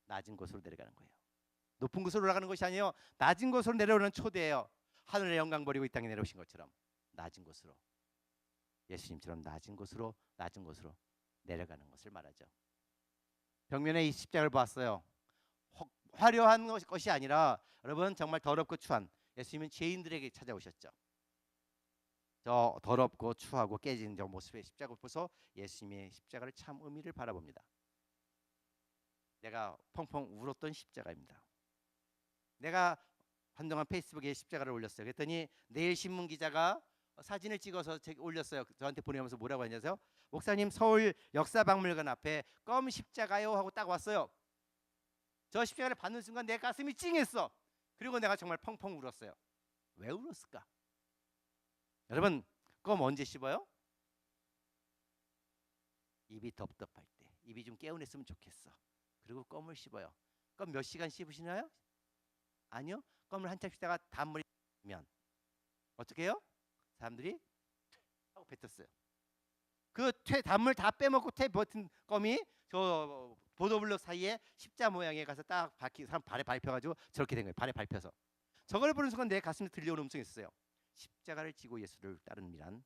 낮은 곳으로 내려가는 거예요. 높은 곳으로 올라가는 것이 아니에요. 낮은 곳으로 내려오는 초대예요. 하늘의 영광 버리고 이 땅에 내려오신 것처럼 낮은 곳으로, 예수님처럼 낮은 곳으로 내려가는 것을 말하죠. 벽면에 이 십자가를 보았어요. 화려한 것이 아니라 여러분 정말 더럽고 추한 예수님은 죄인들에게 찾아오셨죠. 저 더럽고 추하고 깨진 저 모습의 십자가를 보서 예수님의 십자가를 참 의미를 바라봅니다. 내가 펑펑 울었던 십자가입니다. 내가 한동안 페이스북에 십자가를 올렸어요. 그랬더니 내일 신문 기자가 사진을 찍어서 올렸어요. 저한테 보내면서 뭐라고 하냐면요. 목사님 서울 역사박물관 앞에 껌 십자가요 하고 딱 왔어요. 저 십자가를 받는 순간 내 가슴이 찡했어. 그리고 내가 정말 펑펑 울었어요. 왜 울었을까? 여러분 껌 언제 씹어요? 입이 덥덥할 때. 입이 좀 개운했으면 좋겠어. 그리고 껌을 씹어요. 껌 몇 시간 씹으시나요? 아니요. 껌을 한참 씹다가 단물이 면 어떻게 해요? 사람들이 하고 뱉었어요. 그 단물 다 빼먹고 버튼 껌이 저 보도블록 사이에 십자 모양에 가서 딱 사람 발에 밟혀가지고 저렇게 된 거예요. 발에 밟혀서. 저걸 보는 순간 내 가슴에 들려오는 음성이 있어요. 십자가를 지고 예수를 따르는 이란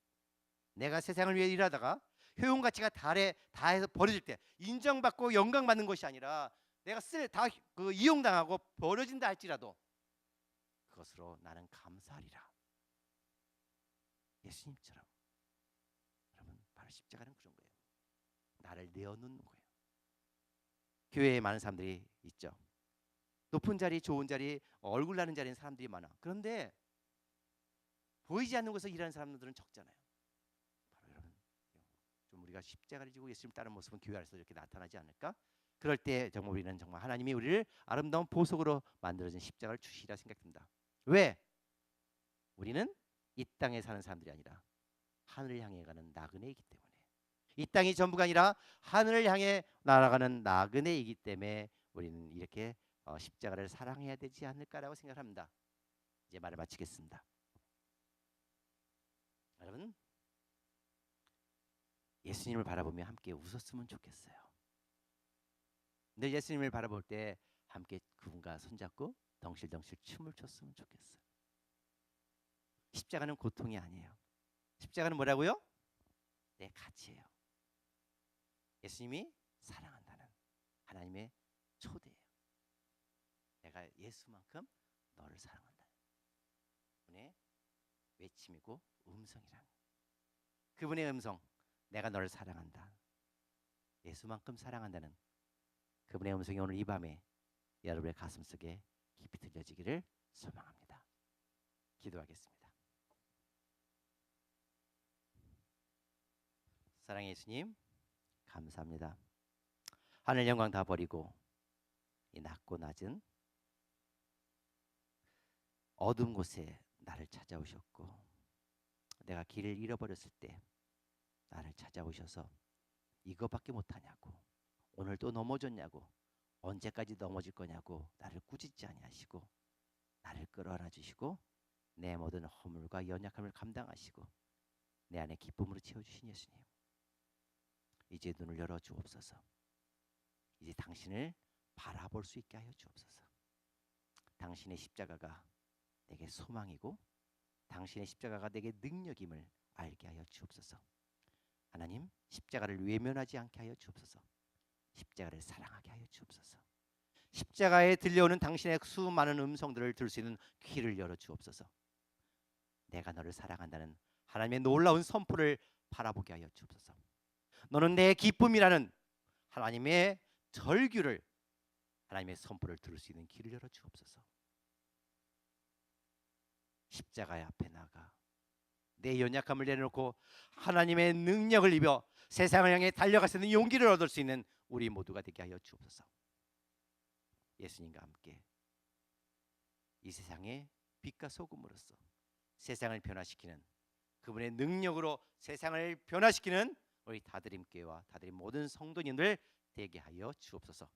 내가 세상을 위해 일하다가 효용 가치가 다해서 버려질 때 인정받고 영광받는 것이 아니라 내가 그 이용당하고 버려진다 할지라도 그것으로 나는 감사하리라. 예수님처럼. 여러분 바로 십자가는 그런 거예요. 나를 내어놓는 거예요. 교회에 많은 사람들이 있죠. 높은 자리, 좋은 자리, 얼굴 나는 자리는 사람들이 많아. 그런데 보이지 않는 곳에서 일하는 사람들은 적잖아요. 바로 여러분 좀 우리가 십자가를 지고 예수님 따르는 모습은 교회 안에서 이렇게 나타나지 않을까? 그럴 때 정말 우리는 정말 하나님이 우리를 아름다운 보석으로 만들어진 십자가를 주시리라 생각됩니다. 왜? 우리는 이 땅에 사는 사람들이 아니라 하늘을 향해 가는 나그네이기 때문에 이 땅이 전부가 아니라 하늘을 향해 날아가는 나그네이기 때문에 우리는 이렇게 십자가를 사랑해야 되지 않을까라고 생각합니다. 이제 말을 마치겠습니다. 여러분 예수님을 바라보며 함께 웃었으면 좋겠어요. 늘 예수님을 바라볼 때 함께 그분과 손잡고 덩실덩실 춤을 췄으면 좋겠어요. 십자가는 고통이 아니에요. 십자가는 뭐라고요? 내 가치예요. 예수님이 사랑한다는 하나님의 초대예요. 내가 예수만큼 너를 사랑한다. 그분의 외침이고 음성이란 그분의 음성 내가 너를 사랑한다. 예수만큼 사랑한다는 그분의 음성이 오늘 이 밤에 여러분의 가슴속에 깊이 들려지기를 소망합니다. 기도하겠습니다. 사랑의 예수님 감사합니다. 하늘 영광 다 버리고 이 낮고 낮은 어두운 곳에 나를 찾아오셨고 내가 길을 잃어버렸을 때 나를 찾아오셔서 이거밖에 못하냐고 오늘 또 넘어졌냐고 언제까지 넘어질 거냐고 나를 꾸짖지 아니하시고 나를 끌어안아 주시고 내 모든 허물과 연약함을 감당하시고 내 안에 기쁨으로 채워주신 예수님 이제 눈을 열어 주옵소서. 이제 당신을 바라볼 수 있게 하여 주옵소서. 당신의 십자가가 내게 소망이고 당신의 십자가가 내게 능력임을 알게 하여 주옵소서. 하나님, 십자가를 외면하지 않게 하여 주옵소서. 십자가를 사랑하게 하여 주옵소서. 십자가에 들려오는 당신의 수많은 음성들을 들을 수 있는 귀를 열어 주옵소서. 내가 너를 사랑한다는 하나님의 놀라운 선포를 바라보게 하여 주옵소서. 너는 내 기쁨이라는 하나님의 절규를, 하나님의 선포를 들을 수 있는 귀를 열어 주옵소서. 십자가의 앞에 나가 내 연약함을 내려놓고 하나님의 능력을 입어 세상을 향해 달려갈 수 있는 용기를 얻을 수 있는 우리 모두가 되게 하여 주옵소서. 예수님과 함께 이 세상의 빛과 소금으로서 세상을 변화시키는, 그분의 능력으로 세상을 변화시키는 우리 다드림교회와 다드림 모든 성도님들 되게 하여 주옵소서.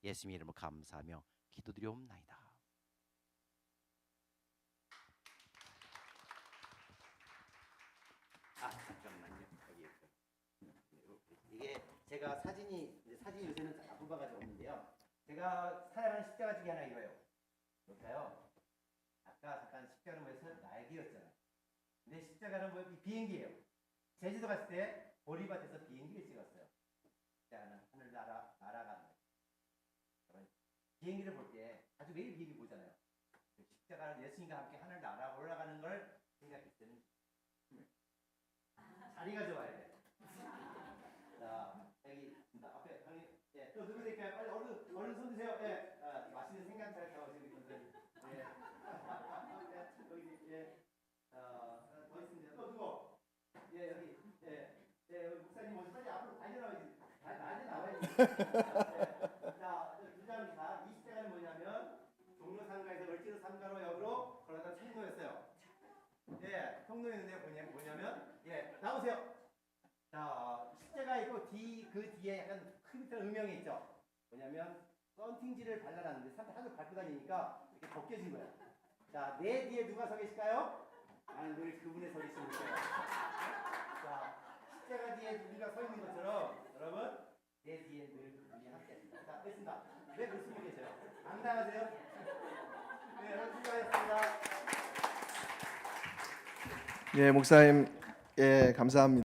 예수님 이름으로 감사하며 기도드리옵나이다. 잠깐만요. 이게 제가 사진 요새는 나쁜 바가지 없는데요. 제가 사랑하는 십자가 중에 하나 이거예요. 볼까요? 아까 잠깐 십자가는 뭐였어요? 날개였잖아요. 근데 십자가는 뭐예요? 비행기예요. 제주도 갔을 때 보리밭에서 비행기를 찍었어요. 십자가는 하늘 날아가는 비행기를 볼 때 아주 매일 비행기 보잖아요. 십자가는 예수님과 함께 하늘 날아 올라가는 걸 생각했을 때는 자리가 좋아야 돼. 자, 여기 앞에 형님, 예, 또 누구 될까요? 빨리 얼른 손 드세요. 예, 맛있는 생강살 사오시는 분들. 예, 여기 더 있습니다. 또 누구? 예, 여기, 여기 목사님 오시 빨리 앞으로 달려나와야지. 나와야지. 자, 주장입니다. 이 십자가는 뭐냐면 종로상가에서 을지로 삼가로 역으로 걸어다 통로였어요. 예, 통로였는데 뭐냐면 나오세요. 자, 십자가 있고 그 뒤에 약간 큰 음영이 있죠. 뭐냐면 썬팅지를 발라놨는데 사람들 하도 밟고 다니니까 이렇게 벗겨진 거야. 자, 내 뒤에 누가 서 계실까요? 나는 늘 그분에 서 계시는 거예요. 자, 십자가 뒤에 우리가 서 있는 것처럼 여러분 내 뒤에 늘 그분이 함께 하십니다. 자, 됐습니다. 왜 그 숨어 계세요? 당당하세요? 네, 여러분 수고하셨습니다. 예, 목사님, 예, 감사합니다.